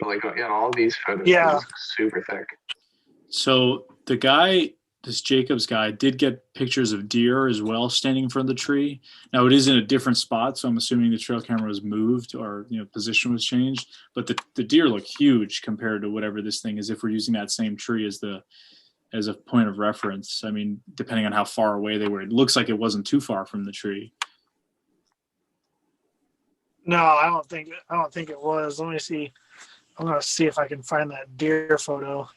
But all of these photos, are super thick. So this Jacobs guy did get pictures of deer as well standing in front of the tree. Now it is in a different spot, so I'm assuming the trail camera was moved or position was changed. But the deer look huge compared to whatever this thing is, if we're using that same tree as a point of reference. I mean, depending on how far away they were, it looks like it wasn't too far from the tree. No, I don't think it was. Let me see. I'm gonna see if I can find that deer photo,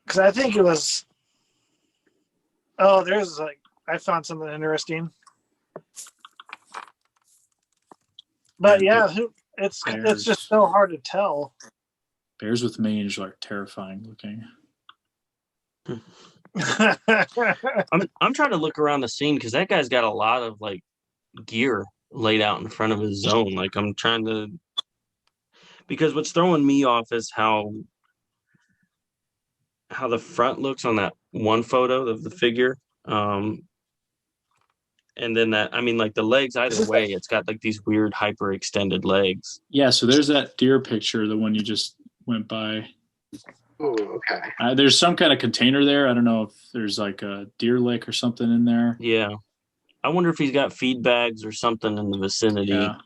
because I think it was. Oh, I found something interesting. But it's just so hard to tell. Bears with mange are terrifying looking. I'm trying to look around the scene because that guy's got a lot of gear laid out in front of his zone. I'm trying to, because what's throwing me off is how the front looks on that one photo of the figure. And then the legs either way, it's got these weird hyper extended legs. Yeah. So there's that deer picture, the one you just went by. Oh, okay. There's some kind of container there. I don't know if there's a deer lick or something in there. Yeah. I wonder if he's got feed bags or something in the vicinity. Yeah.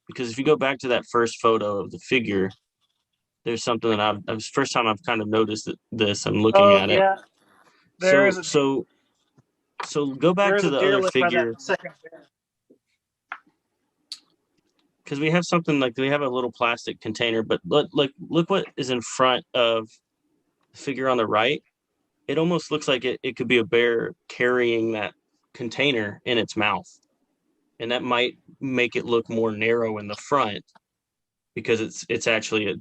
Because if you go back to that first photo of the figure, there's something that it's the first time I've kind of noticed this. I'm looking at it. Yeah. So go back to the other figure. Because we have something like we have a little plastic container, but look what is in front of the figure on the right. It almost looks like it could be a bear carrying that container in its mouth, and that might make it look more narrow in the front because it's actually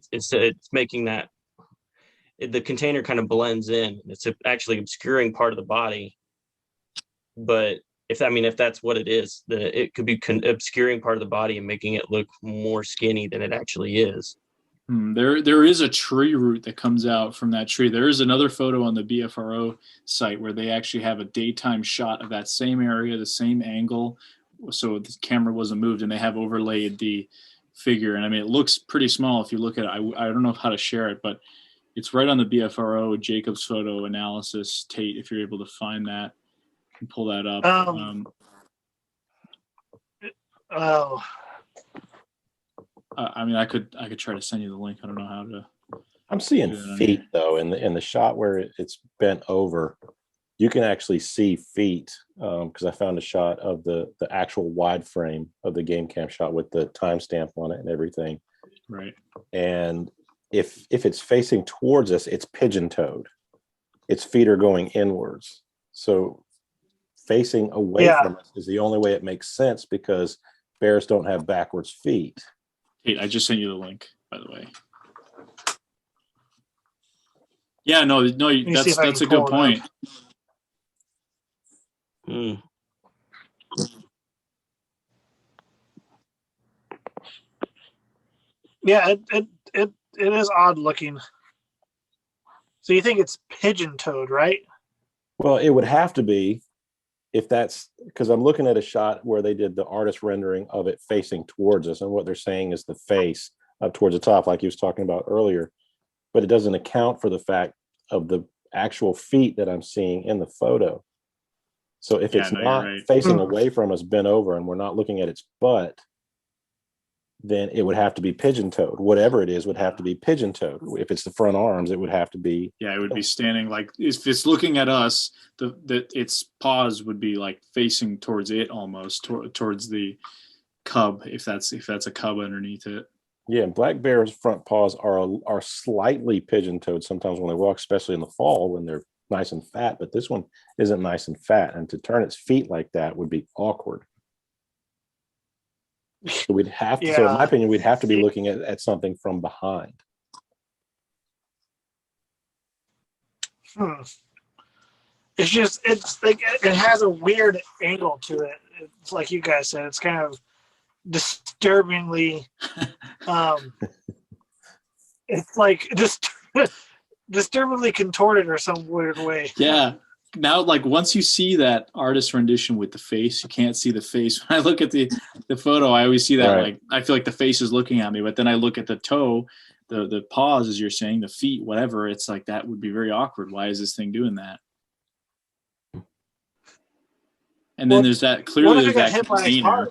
making that the container kind of blends in. It's actually obscuring part of the body, but if that's what it is, it could be obscuring part of the body and making it look more skinny than it actually is. There is a tree root that comes out from that tree. There is another photo on the BFRO site where they actually have a daytime shot of that same area, the same angle, so the camera wasn't moved, and they have overlaid the figure. And I mean, it looks pretty small if you look at it. I don't know how to share it, but it's right on the BFRO Jacobs photo analysis. Tate, if you're able to find that and pull that up. I mean, I could try to send you the link. I don't know how to. I'm seeing feet though in the shot where it's bent over. You can actually see feet because I found a shot of the actual wide frame of the game cam shot with the timestamp on it and everything. Right. And if it's facing towards us, it's pigeon-toed. Its feet are going inwards. So facing away from us is the only way it makes sense because bears don't have backwards feet. Hey, I just sent you the link, by the way. Yeah, no, that's a good point. Yeah, it is odd looking. So you think it's pigeon-toed, right? Well, it would have to be if that's because I'm looking at a shot where they did the artist rendering of it facing towards us, and what they're saying is the face up towards the top, like he was talking about earlier, but it doesn't account for the fact of the actual feet that I'm seeing in the photo. So if it's not facing away from us, bent over, and we're not looking at its butt, then it would have to be pigeon-toed. Whatever it is would have to be pigeon-toed. If it's the front arms, it would have to be. Yeah, it would be standing like if it's looking at us, its paws would be like facing towards it almost, towards the cub, if that's a cub underneath it. Yeah, and black bears' front paws are slightly pigeon-toed sometimes when they walk, especially in the fall when they're nice and fat. But this one isn't nice and fat, and to turn its feet like that would be awkward. So we'd have to. So in my opinion, we'd have to be looking at something from behind. It's like it has a weird angle to it. It's like you guys said. It's kind of disturbingly. It's like disturbingly contorted or some weird way. Yeah. Now, like once you see that artist rendition with the face, you can't see the face. When I look at the photo, I always see that like I feel like the face is looking at me, but then I look at the toe, the paws, as you're saying, the feet, whatever. It's like that would be very awkward. Why is this thing doing that? And then there's that clearly there's that container.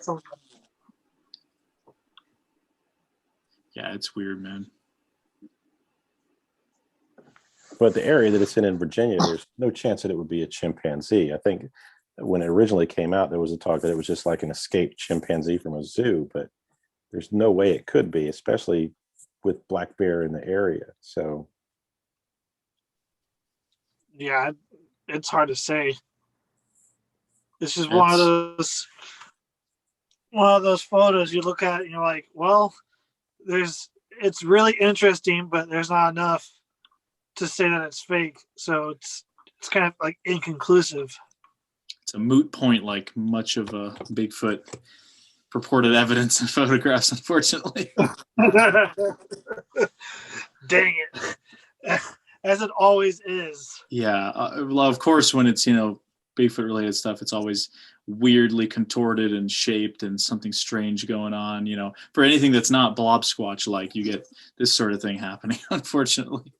Yeah, it's weird, man. But the area that it's in Virginia, there's no chance that it would be a chimpanzee. I think when it originally came out, there was a talk that it was just like an escaped chimpanzee from a zoo, but there's no way it could be, especially with black bear in the area. So, yeah, it's hard to say. This is one of those photos you look at and you're like, well, it's really interesting, but there's not enough to say that it's fake, so it's kind of like inconclusive. It's a moot point, like much of a Bigfoot purported evidence and photographs, unfortunately. Dang it, as it always is. Yeah, well, of course, when it's Bigfoot related stuff, it's always weirdly contorted and shaped and something strange going on. For anything that's not blob squatch like, you get this sort of thing happening, unfortunately.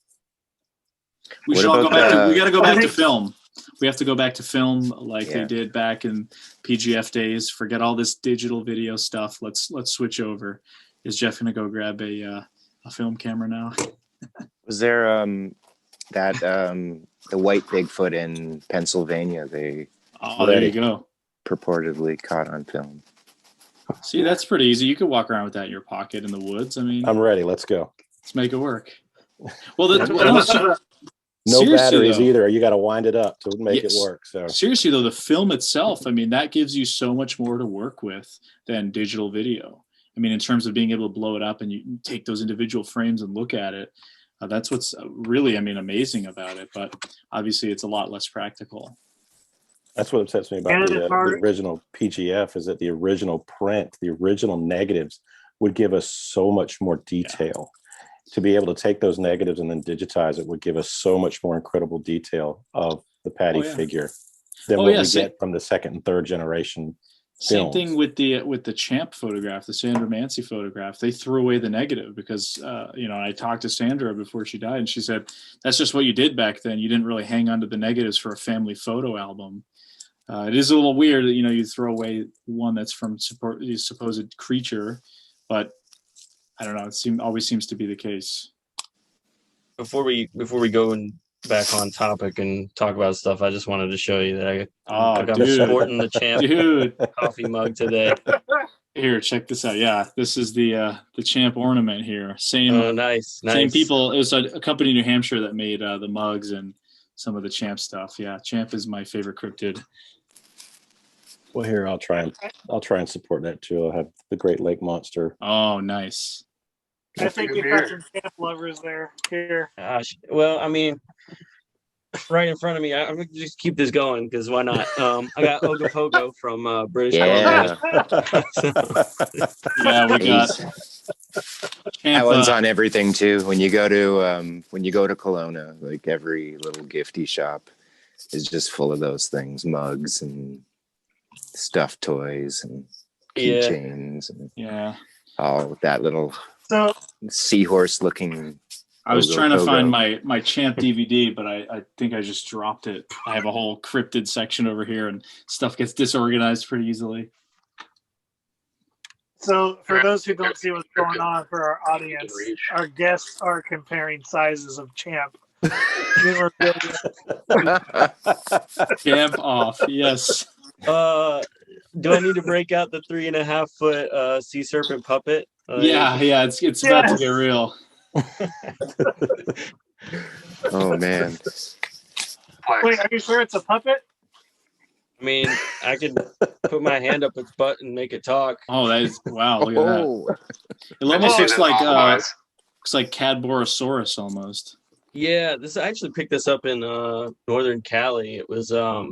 We got to go back to film. We have to go back to film like they did back in PGF days. Forget all this digital video stuff. Let's switch over. Is Jeff going to go grab a film camera now? Was there the white Bigfoot in Pennsylvania? They There you go. purportedly caught on film. See, that's pretty easy. You could walk around with that in your pocket in the woods. I mean, I'm ready. Let's go. let's make it work. Well, No seriously, batteries though, either. You got to wind it up to make it Yes. work. So seriously though, the film itself, I mean, that gives you so much more to work with than digital video. I mean, in terms of being able to blow it up and you take those individual frames and look at it, that's what's really, I mean, amazing about it. But obviously, it's a lot less practical. that's what upsets me about the original PGF is that the original print, the original negatives would give us so much more detail. To be able to take those negatives and then digitize it would give us so much more incredible detail of the Patty figure than what we get from the second and third generation Same films. thing with the Champ photograph, the Sandra Mancy photograph. They threw away the negative because I talked to Sandra before she died, and she said that's just what you did back then. You didn't really hang on to the negatives for a family photo album. It is a little weird that you throw away one that's from the supposed creature, but I don't know. It always seems to be the case. Before we go and back on topic and talk about stuff, I just wanted to show you that I'm sporting the Champ coffee mug today. Here, check this out. Yeah, this is the Champ ornament here. Same. Nice. Same people. It was a company in New Hampshire that made the mugs and some of the Champ stuff. Yeah, Champ is my favorite cryptid. Well, here I'll try and support that too. I'll have the Great Lake Monster. Oh, nice. I think we've got some Champ lovers there. Here. Well, I mean, right in front of me. I'm gonna just keep this going because why not? I got Ogopogo from British Columbia. Yeah, we got that one's on everything too. When you go to Kelowna, like every little gifty shop is just full of those things, mugs and stuffed toys and keychains and all that little seahorse looking. I was trying to find my Champ DVD, but I think I just dropped it. I have a whole cryptid section over here, and stuff gets disorganized pretty easily. So, for those who don't see what's going on for our audience, our guests are comparing sizes of Champ. Champ off, yes. Do I need to break out the 3.5 foot sea serpent puppet? Yeah, it's about to get real. Oh man! Wait, are you sure it's a puppet? I mean, I could put my hand up its butt and make it talk. Oh, that is wow! Look at that. It almost looks like Cadborosaurus almost. Yeah, I actually picked this up in northern Cali. It was at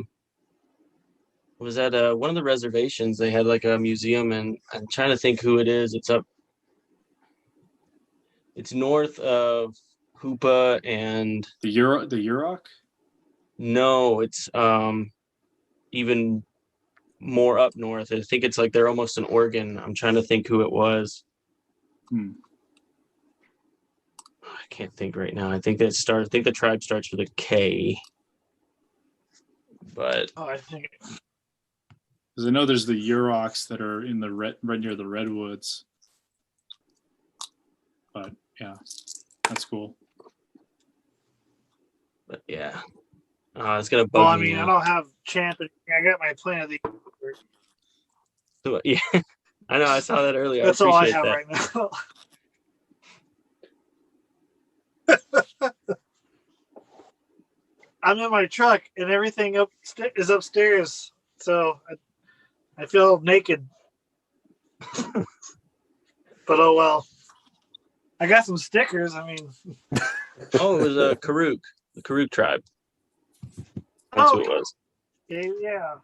one of the reservations. They had like a museum, and I'm trying to think who it is. It's north of Hoopa and the Yurok. No, it's even more up north. I think it's like they're almost in Oregon. I'm trying to think who it was. I can't think right now. I think the tribe starts with a K. But I think because I know there's the Yuroks that are in the right near the redwoods. But yeah, that's cool. But yeah, it's gonna bug me. Well, I mean, I don't have Champ. I got my Planet of the Universe. So, yeah, I know. I saw that earlier. That's all I have right now. I'm in my truck, and everything is upstairs, so I feel naked. But oh well. I got some stickers. I mean, it was a Karuk, the Karuk tribe. That's who it was. Yeah.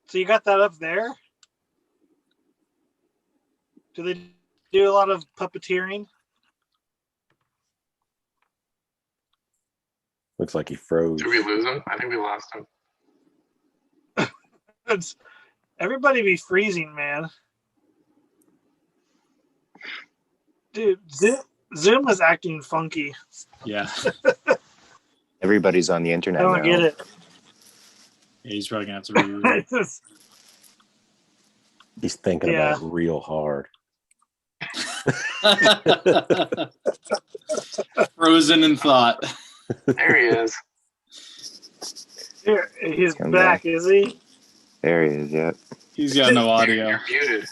So you got that up there? Do they do a lot of puppeteering? Looks like he froze. Did we lose him? I think we lost him. Everybody be freezing, man. Dude, Zoom is acting funky. Yeah. Everybody's on the internet now. I don't get it. Yeah, he's probably going to have to read it. He's thinking about it real hard. Frozen in thought. There he is. Here, he's Come back, back. is he? There he is. Yep. He's got no audio. You're muted.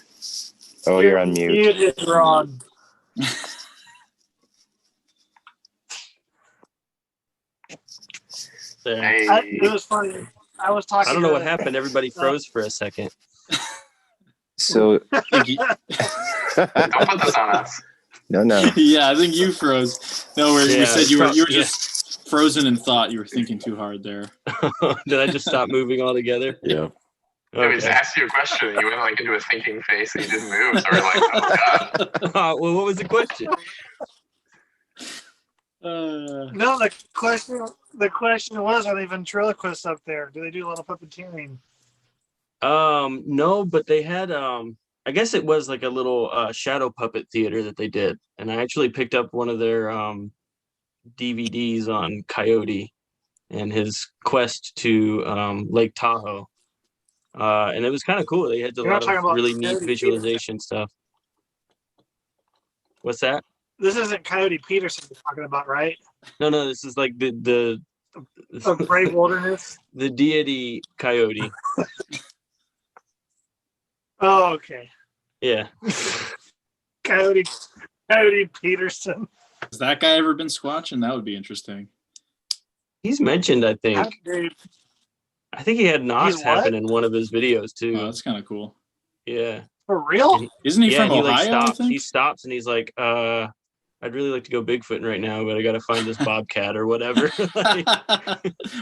Oh, you're on mute. Muted, Ron. There. Hey. It was funny. I was talking. I don't know what to- happened. Everybody froze for a second. So I think he- Don't put this on us. no. yeah, I think you froze. No, where you Yeah, said you were yeah. just frozen in thought. You were thinking too hard there. Did I just stop moving altogether? Yeah. I just Okay. asked you a question and you went like into a thinking face and you didn't move. So we're like, oh god. Well, what was the question? No, the question was: are they ventriloquists up there? Do they do a lot of puppeteering? No, but they had I guess it was like a little shadow puppet theater that they did, and I actually picked up one of their DVDs on Coyote and his quest to Lake Tahoe, and it was kind of cool. They had a You're lot not talking of about really neat Coyote visualization stuff. What's that? This isn't Coyote Peterson you're talking about, right? No, this is like the Of Brave Wilderness. the deity Coyote. Oh, okay. Yeah. Coyote Peterson. Has that guy ever been squatching? That would be interesting. He's mentioned, I think. How dare- I think he had knocks He's what? happen in one of his videos too. Oh, that's kind of cool. Yeah. For real? Isn't he from he Ohio? like I stops. think? He stops and he's like, I'd really like to go Bigfooting right now, but I gotta find this bobcat or whatever. Like,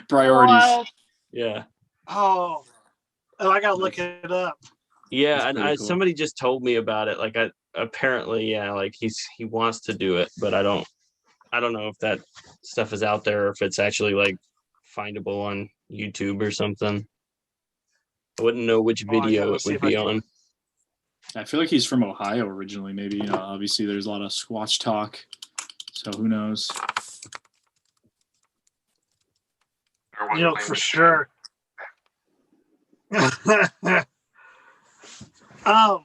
Priorities. What? yeah. Oh, I gotta look it up. Yeah, That's and pretty cool. somebody just told me about it. Like apparently, yeah, like he wants to do it, but I don't know if that stuff is out there or if it's actually like findable on YouTube or something. I wouldn't know which Oh, I video gotta it see would if I be can- on. I feel like he's from Ohio originally. Maybe, obviously there's a lot of Squatch talk. So who knows? Or was You know, it for named- sure. I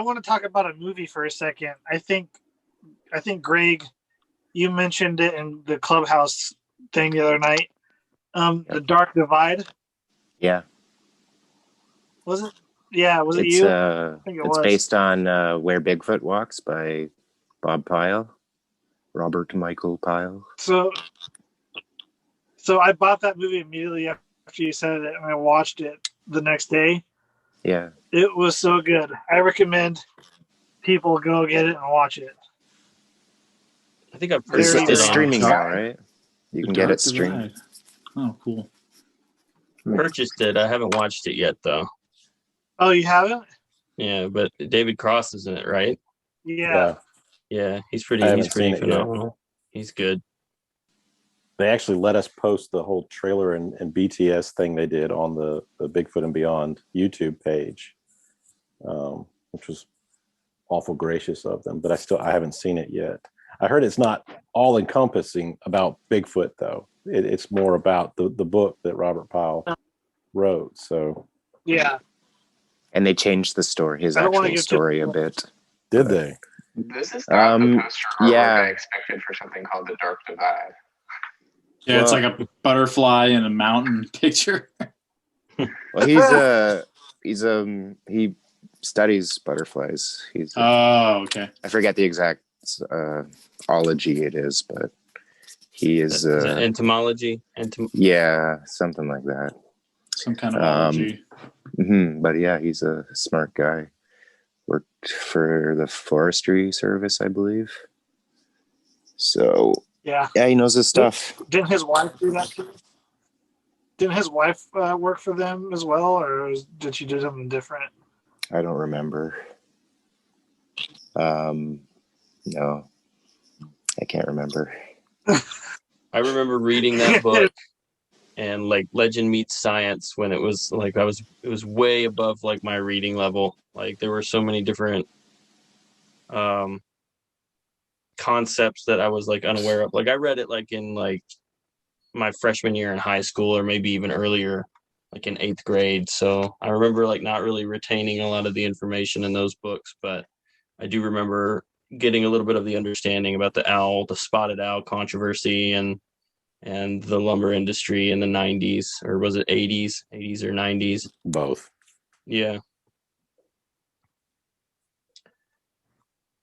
want to talk about a movie for a second. I think Greg, you mentioned it in the Clubhouse thing the other night. The Dark Divide. Yeah. Was it? Yeah, was it It's you? I think it it's was. based on Where Bigfoot Walks by Bob Pyle, Robert Michael Pyle. So I bought that movie immediately after you said it, and I watched it the next day. Yeah. It was so good. I recommend people go get it and watch it. I think I It's, purchased Very it it's on streaming Dark- now, right? You can get Dark it streamed. Divide. Oh, cool. Purchased it. I haven't watched it yet though. Oh, you haven't? Yeah, but David Cross is in it, right? Yeah. Yeah, he's I pretty haven't seen it yet. phenomenal. He's good. They actually let us post the whole trailer and BTS thing they did on the Bigfoot and Beyond YouTube page, which was awful gracious of them. But I haven't seen it yet. I heard it's not all encompassing about Bigfoot though. It's more about the book that Robert Pyle wrote. So Yeah. And they changed the story, his I don't wanna actual give story a too- bit. did they? This is not the poster artwork yeah. I expected for something called the Dark Divide. Yeah, it's Well- like a butterfly in a mountain picture. Well, he studies butterflies. Oh, okay. I forget the exact ology it is, but he is Is that entomology? yeah, something like that. Some kind of Um, allergy. But yeah, he's a smart guy. Worked for the Forestry Service, I believe. So Yeah. yeah, he knows his stuff. Didn't his wife do that too? Didn't his wife work for them as well, or did she do something different? I don't remember. No, I can't remember. I remember reading that book and like Legend Meets Science when it was like it was way above like my reading level. Like there were so many different concepts that I was like unaware of. Like I read it like in like my freshman year in high school or maybe even earlier, like in 8th grade. So I remember like not really retaining a lot of the information in those books, but I do remember getting a little bit of the understanding about the spotted owl controversy and the lumber industry in the 90s, or was it 80s or 90s? Both. Yeah.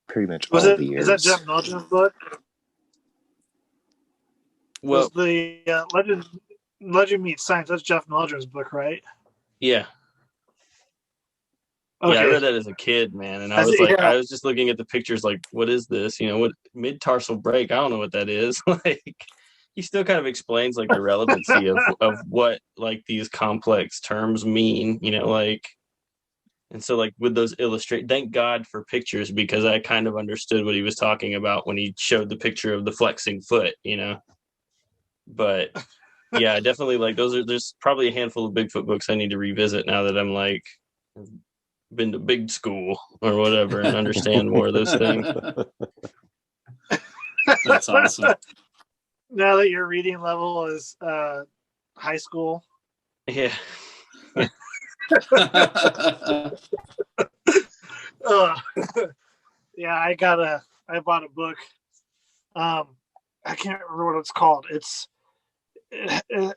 Pretty much Was all it? the years. Is that Jeff Melton's book? Well, Was the Legend Meets Science? That's Jeff Meldrum's book, right? yeah. Okay. Yeah, I read that as a kid, man, and I was I was just looking at the pictures, like, what is this? You know, what mid-tarsal break? I don't know what that is. Like, he still kind of explains like the relevancy of what like these complex terms mean. You know, like, and so like with those thank God for pictures, because I kind of understood what he was talking about when he showed the picture of the flexing foot. You know, but yeah, definitely like there's probably a handful of Bigfoot books I need to revisit now that I'm like been to big school or whatever and understand more of those things. That's awesome. Now that your reading level is high school. Yeah. Yeah, I bought a book. I can't remember what it's called. It's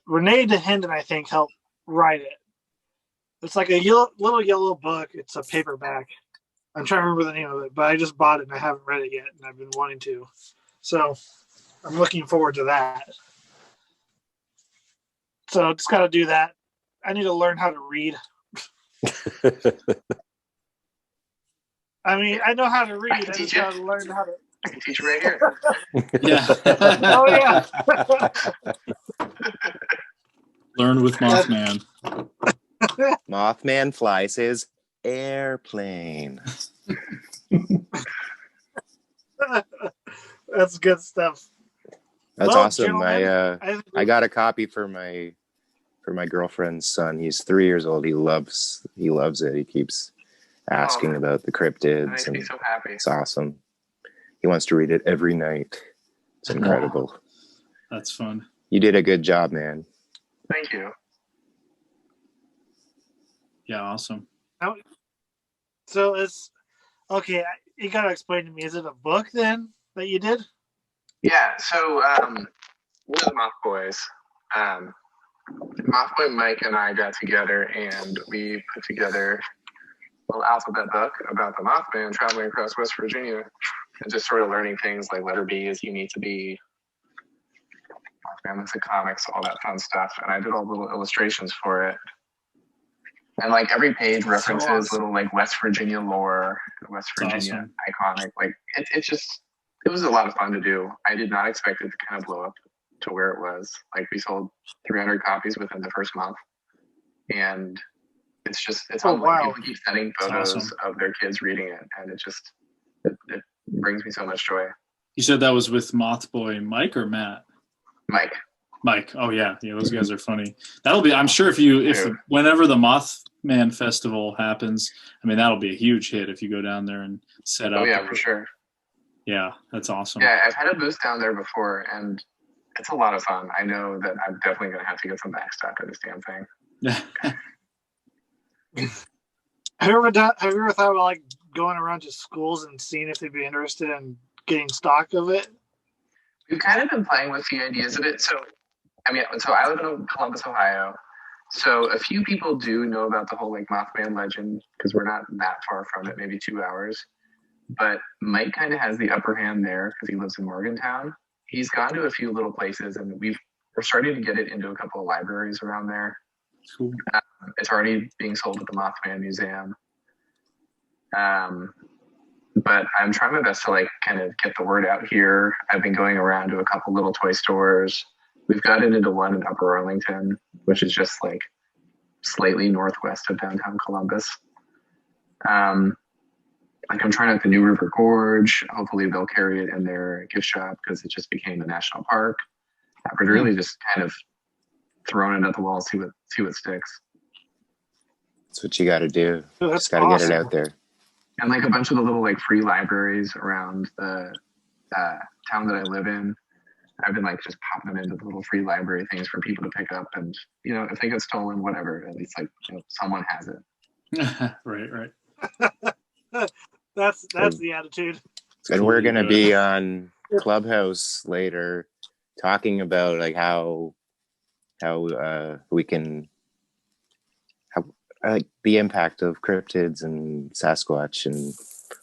Renee DeHenden, I think, helped write it. It's like a little yellow book. It's a paperback. I'm trying to remember the name of it, but I just bought it and I haven't read it yet, and I've been wanting to. So I'm looking forward to that. So just got to do that. I need to learn how to read. I mean, I know how to read. I just got to learn how to. I can teach you right here. Yeah. Oh yeah. Learn with Mothman. Mothman flies his airplane. That's good stuff. That's Well, awesome. I got a copy for my girlfriend's son. He's 3 years old. He loves it. He keeps asking about the cryptids. That makes me so happy. It's awesome. He wants to read it every night. It's incredible. That's fun. You did a good job, man. Thank you. Yeah, awesome. So it's okay. You gotta explain to me. Is it a book then that you did? Yeah. So we're the Moth Boys. Moth Boy Mike and I got together and we put together a little alphabet book about the Mothman traveling across West Virginia and just sort of learning things like letter B is you need to be Mothman looks at comics, all that fun stuff. And I did all the little illustrations for it. And like every page references so awesome. Little like West Virginia lore, West Virginia iconic. Like it was a lot of fun to do. I did not expect it to kind of blow up to where it was. Like we sold 300 copies within the first month. And it's fun. Like people keep sending photos of their kids reading it, and it brings me so much joy. You said that was with Mothboy Mike or Matt? Mike. Oh yeah, those guys are funny. That'll be. I'm sure whenever the Mothman Festival happens, I mean that'll be a huge hit if you go down there and set up. Oh yeah, for sure. Yeah, that's awesome. Yeah, I've had a booth down there before, and it's a lot of fun. I know that I'm definitely going to have to get some backstock of this damn thing. Have you ever thought about like going around to schools and seeing if they'd be interested in getting stock of it? We've kind of been playing with the ideas of it. So I live in Columbus, Ohio. So a few people do know about the whole like Mothman legend because we're not that far from it, maybe 2 hours. But Mike kind of has the upper hand there because he lives in Morgantown. He's gone to a few little places, and we're starting to get it into a couple of libraries around there. Cool. It's already being sold at the Mothman Museum. But I'm trying my best to like kind of get the word out here. I've been going around to a couple little toy stores. We've got it into one in Upper Arlington, which is just like slightly northwest of downtown Columbus. Like I'm trying out the New River Gorge. Hopefully they'll carry it in their gift shop because it just became the national park. I've really just kind of thrown it at the wall, see what sticks. That's what you got to do. Dude, just got to get it out there. And like a bunch of the little like free libraries around the town that I live in, I've been like just popping them into the little free library things for people to pick up. And if they get stolen, whatever, at least like someone has it. Right. That's the attitude. And we're gonna be on Clubhouse later, talking about like how we can the impact of cryptids and Sasquatch and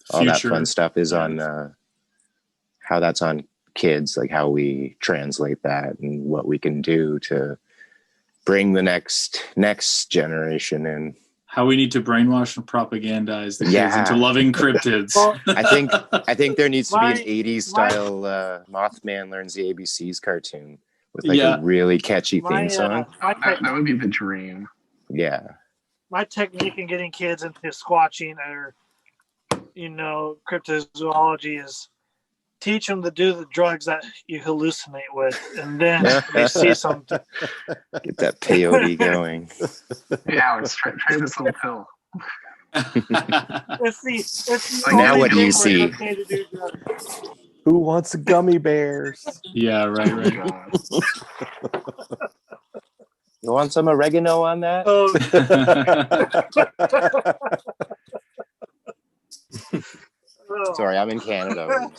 all that fun stuff is on how that's on kids, like how we translate that and what we can do to bring the next generation in. How we need to brainwash and propagandize the kids into loving cryptids. Well, I think there needs to be an 80s style Mothman Learns the ABCs cartoon with like a really catchy theme song. That would be the dream. Yeah. My technique in getting kids into squatching or, cryptozoology is teach them to do the drugs that you hallucinate with, and then they see something. Get that peyote going. Yeah, let's try this little pill. Now what do you see? Okay to do drugs. Who wants gummy bears? Yeah, right. You want some oregano on that? Oh. Sorry, I'm in Canada.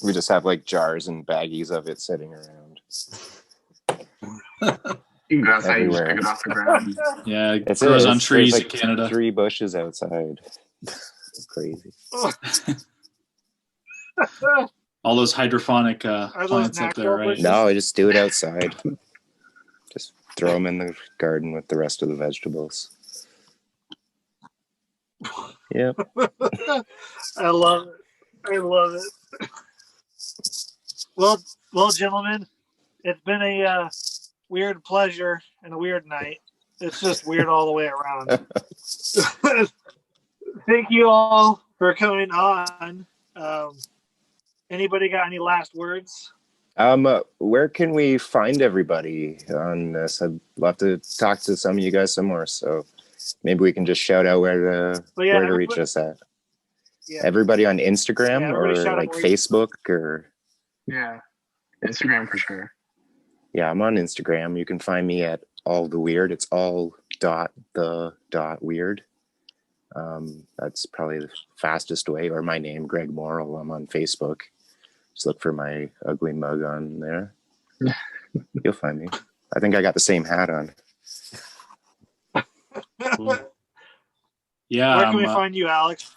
We just have like jars and baggies of it sitting around. You can go outside and just pick it off the ground. Yeah, it grows on trees in Canada. 3 bushes outside. It's crazy. All those hydroponic plants up there, right? No, I just do it outside. Just throw them in the garden with the rest of the vegetables. Yep. I love it. Well, gentlemen, it's been a weird pleasure and a weird night. It's just weird all the way around. Thank you all for coming on. Anybody got any last words? Where can we find everybody on this? I'd love to talk to some of you guys some more. So maybe we can just shout out where to reach us at. Yeah. Everybody on Instagram or like Facebook or. Yeah, Instagram for sure. Yeah, I'm on Instagram. You can find me at all the weird. It's all .weird. That's probably the fastest way. Or my name, Greg Morrill. I'm on Facebook. Just look for my ugly mug on there. You'll find me. I think I got the same hat on. Yeah. Where can we find you, Alex?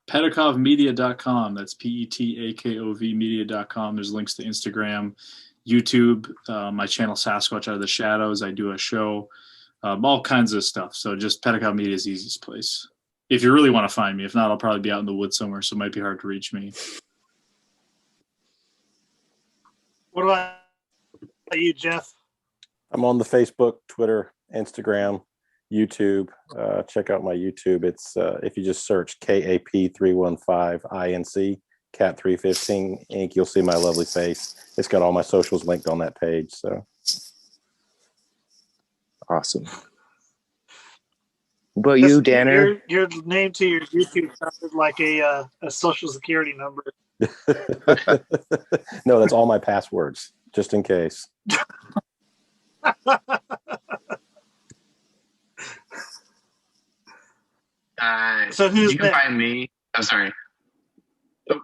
Petakovmedia.com. That's PETAKOV media.com. There's links to Instagram, YouTube, my channel Sasquatch Out of the Shadows. I do a show, all kinds of stuff. So just Petakov Media is the easiest place. If you really want to find me. If not, I'll probably be out in the woods somewhere, so it might be hard to reach me. What about you, Jeff? I'm on the Facebook, Twitter, Instagram, YouTube. Check out my YouTube. It's if you just search KAP315INC, Cat315 Inc., you'll see my lovely face. It's got all my socials linked on that page. So awesome. But you, Danner? Your name to your YouTube sounded like a social security number. No, that's all my passwords, just in case. So who's you can find me. Oh, sorry. Go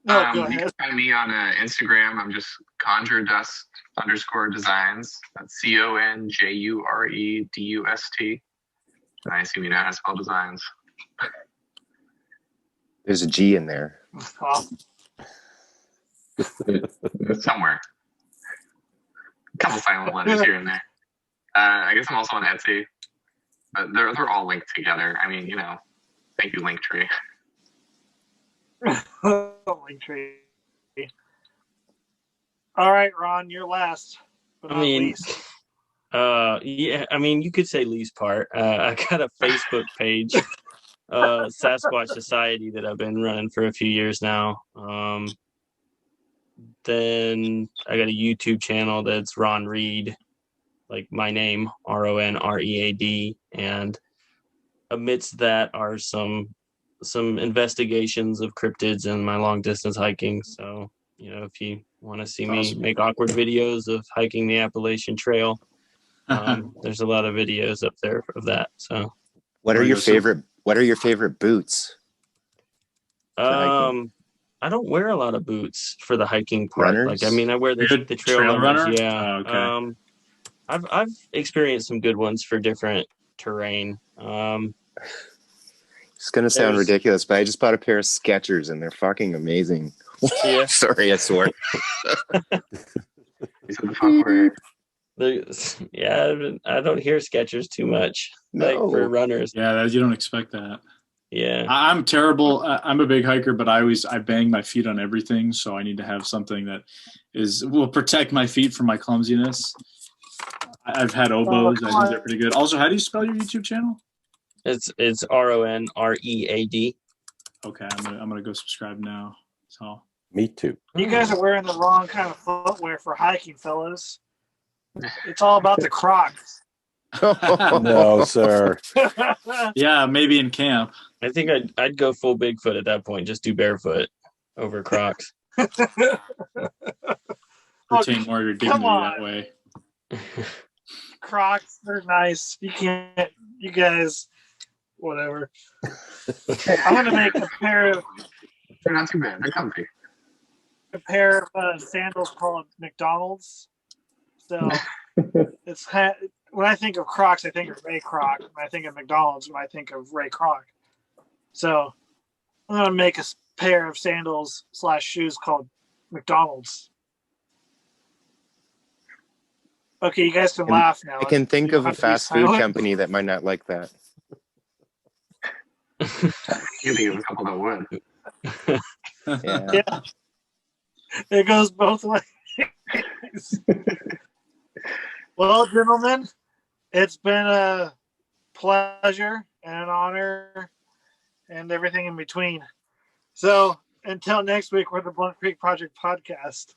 ahead. You can find me on Instagram. I'm just conjuredust_designs. That's CONJUREDUST. I assume you know how to spell designs. There's a G in there. Somewhere. A couple silent letters here and there. I guess I'm also on Etsy. But they're all linked together. I mean, thank you, Linktree. Linktree. All right, Ron, you're last. But not least. You could say least part. I got a Facebook page, Sasquatch Society, that I've been running for a few years now. Then I got a YouTube channel that's Ron Reed, like my name, RONREAD, and amidst that are some investigations of cryptids and my long distance hiking. So, if you want to see me make awkward videos of hiking the Appalachian Trail, there's a lot of videos up there of that. So what are your favorite boots? hiking? I don't wear a lot of boots for the hiking part. Runners? Like, I mean, I wear the Good trail trail runners. runner? Yeah. Oh, okay. I've experienced some good ones for different terrain. It's gonna sound There's- ridiculous, but I just bought a pair of Skechers and they're fucking amazing. Yeah. Sorry, I swore. These are the footwear. Yeah, I don't hear Skechers too much, like No. for runners. Yeah, you don't expect that. Yeah. I'm terrible. I'm a big hiker, but I bang my feet on everything, so I need to have something that will protect my feet from my clumsiness. I've had oboes. I think they're pretty good. Also, how do you spell your YouTube channel? It's RONREAD. Okay, I'm gonna go subscribe now. So Me too. You guys are wearing the wrong kind of footwear for hiking, fellas. It's all about the Crocs. No, sir. yeah, maybe in camp. I think I'd go full Bigfoot at that point. Just do barefoot over Crocs. Retain more of your dignity that way. Crocs, they're nice. You guys, whatever. I'm gonna make a pair of They're not too bad. They're comfy. Sandals called McDonald's. So it's when I think of Crocs, I think of Ray Kroc. When I think of McDonald's, when I think of Ray Kroc. So I'm gonna make a pair of sandals / shoes called McDonald's. Okay, you guys can laugh now. I can think You of don't a have to be fast food silent. company that might not like that. You think of a couple that would. Yeah. Yeah, it goes both ways. Well, gentlemen, it's been a pleasure and an honor and everything in between. So until next week, we're the Bluff Creek Project Podcast.